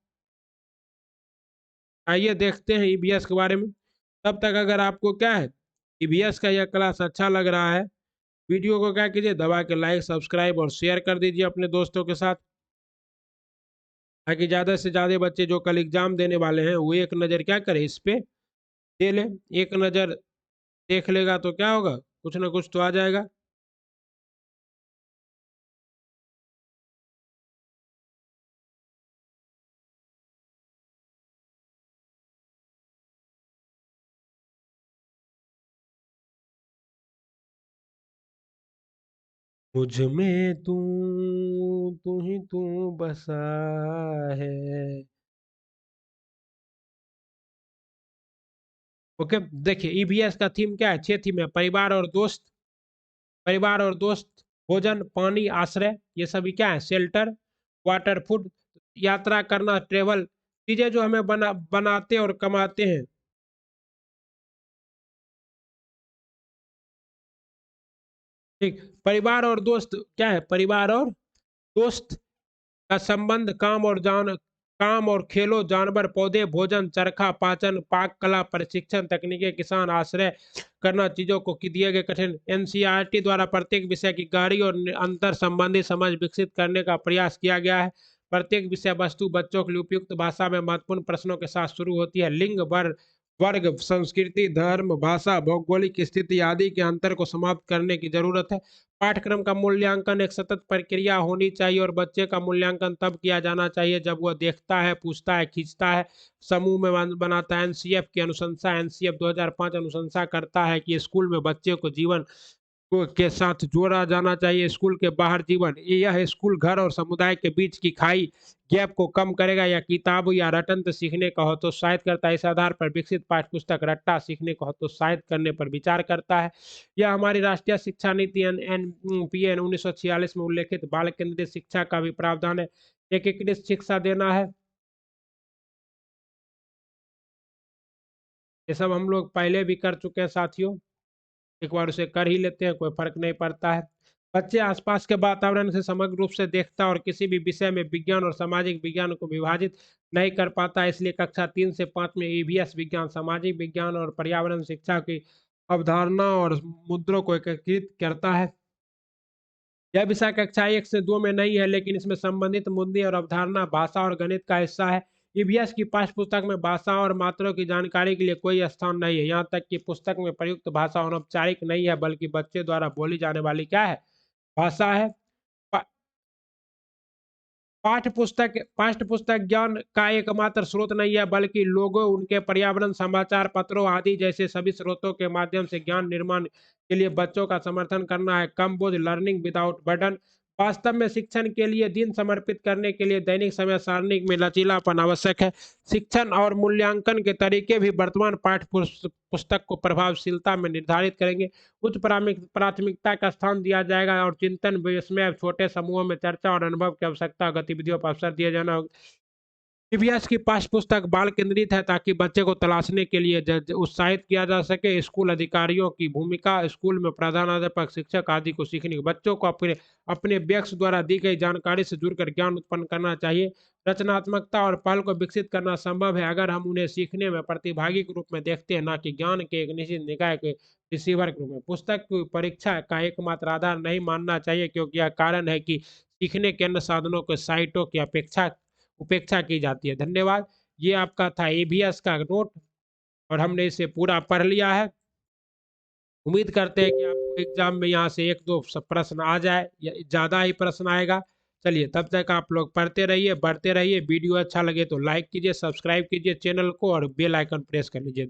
आइए देखते हैं ईबीएस के बारे में। तब तक अगर आपको क्या है, ईबीएस का यह क्लास अच्छा लग रहा है, वीडियो को क्या कीजिए, दबा के लाइक सब्सक्राइब और शेयर कर दीजिए अपने दोस्तों के साथ, ताकि ज़्यादा से ज़्यादा बच्चे जो कल एग्जाम देने वाले हैं वो एक नज़र क्या करें, इस पे दे लें। एक नज़र देख लेगा तो क्या होगा, कुछ ना कुछ तो आ जाएगा। मुझ में तू ही तू बसा है। ओके, देखिए ईबीएस का थीम क्या है, 6 थीम है। परिवार और दोस्त, भोजन, पानी, आश्रय, ये सभी क्या है, शेल्टर, वाटर, फूड, यात्रा करना, ट्रेवल, चीजें जो हमें बनाते और कमाते हैं। ठीक, परिवार और दोस्त क्या है, परिवार और दोस्त का संबंध, काम और खेलों, जानवर, पौधे, भोजन, चरखा, पाचन, पाक कला, प्रशिक्षण, तकनीकें, किसान, आश्रय करना, चीजों को कि दिए गए कठिन। एनसीईआरटी द्वारा प्रत्येक विषय की गहरी और अंतर संबंधी समझ विकसित करने का प्रयास किया गया है। प्रत्येक विषय वस्तु बच्चों के लिए उपयुक्त भाषा में महत्वपूर्ण प्रश्नों के साथ शुरू होती है। लिंग, वर्ग, संस्कृति, धर्म, भाषा, भौगोलिक स्थिति आदि के अंतर को समाप्त करने की जरूरत है। पाठ्यक्रम का मूल्यांकन एक सतत प्रक्रिया होनी चाहिए और बच्चे का मूल्यांकन तब किया जाना चाहिए जब वह देखता है, पूछता है, खींचता है, समूह में बनाता है। एनसीएफ की अनुशंसा, एनसीएफ 2005 अनुशंसा करता है कि स्कूल में बच्चे को जीवन के साथ जोड़ा जाना चाहिए। स्कूल के बाहर जीवन, यह स्कूल घर और समुदाय के बीच की खाई गैप को कम करेगा। या किताब या रटंत सीखने का हतोत्साहित करता है। इस आधार पर विकसित पाठ्य पुस्तक रट्टा सीखने को हतोत्साहित करने पर विचार करता है। यह हमारी राष्ट्रीय शिक्षा नीति एनपीएन 1946 में उल्लेखित बाल केंद्रित शिक्षा का भी प्रावधान है। एकीकृत शिक्षा देना है। ये सब हम लोग पहले भी कर चुके हैं साथियों, एक बार उसे कर ही लेते हैं, कोई फर्क नहीं पड़ता है। बच्चे आसपास के वातावरण से समग्र रूप से देखता और किसी भी विषय में विज्ञान और सामाजिक विज्ञान को विभाजित नहीं कर पाता, इसलिए कक्षा 3 से 5 में ईवीएस विज्ञान, सामाजिक विज्ञान और पर्यावरण शिक्षा की अवधारणा और मुद्दों को एकीकृत करता है। यह विषय कक्षा 1 से 2 में नहीं है, लेकिन इसमें संबंधित मुद्दे और अवधारणा भाषा और गणित का हिस्सा है। ईवीएस की पाठ्य पुस्तक में भाषा और मात्राओं की जानकारी के लिए कोई स्थान नहीं है। यहाँ तक कि पुस्तक में प्रयुक्त भाषा अनौपचारिक नहीं है, बल्कि बच्चे द्वारा बोली जाने वाली क्या है, भाषा है। पाठ्य पुस्तक ज्ञान का एकमात्र स्रोत नहीं है, बल्कि लोगों, उनके पर्यावरण, समाचार पत्रों आदि जैसे सभी स्रोतों के माध्यम से ज्ञान निर्माण के लिए बच्चों का समर्थन करना है। कम बोझ, लर्निंग विदाउट बर्डन। वास्तव में शिक्षण के लिए दिन समर्पित करने के लिए दैनिक समय सारणी में लचीलापन आवश्यक है। शिक्षण और मूल्यांकन के तरीके भी वर्तमान पुस्तक को प्रभावशीलता में निर्धारित करेंगे। उच्च प्राथमिकता का स्थान दिया जाएगा और चिंतन विस्मय, छोटे समूहों में चर्चा और अनुभव की आवश्यकता गतिविधियों पर अवसर दिया जाना होगा। ईवीएस की पाठ्य पुस्तक बाल केंद्रित है, ताकि बच्चे को तलाशने के लिए उत्साहित किया जा सके। स्कूल अधिकारियों की भूमिका, स्कूल में प्रधानाध्यापक, शिक्षक आदि को सीखने, बच्चों को अपने अपने व्यक्ति द्वारा दी गई जानकारी से जुड़कर ज्ञान उत्पन्न करना चाहिए। रचनात्मकता और पहल को विकसित करना संभव है अगर हम उन्हें सीखने में प्रतिभागी के रूप में देखते हैं, न कि ज्ञान के एक निश्चित निकाय के रिसीवर के रूप में। पुस्तक की परीक्षा का एकमात्र आधार नहीं मानना चाहिए, क्योंकि यह कारण है कि सीखने के अन्य साधनों के साइटों की उपेक्षा की जाती है। धन्यवाद। ये आपका था ईवीएस का नोट और हमने इसे पूरा पढ़ लिया है। उम्मीद करते हैं कि आपको एग्जाम में यहाँ से 1-2 प्रश्न आ जाए या ज़्यादा ही प्रश्न आएगा। चलिए, तब तक आप लोग पढ़ते रहिए, बढ़ते रहिए। वीडियो अच्छा लगे तो लाइक कीजिए, सब्सक्राइब कीजिए चैनल को और बेल आइकन प्रेस कर लीजिए।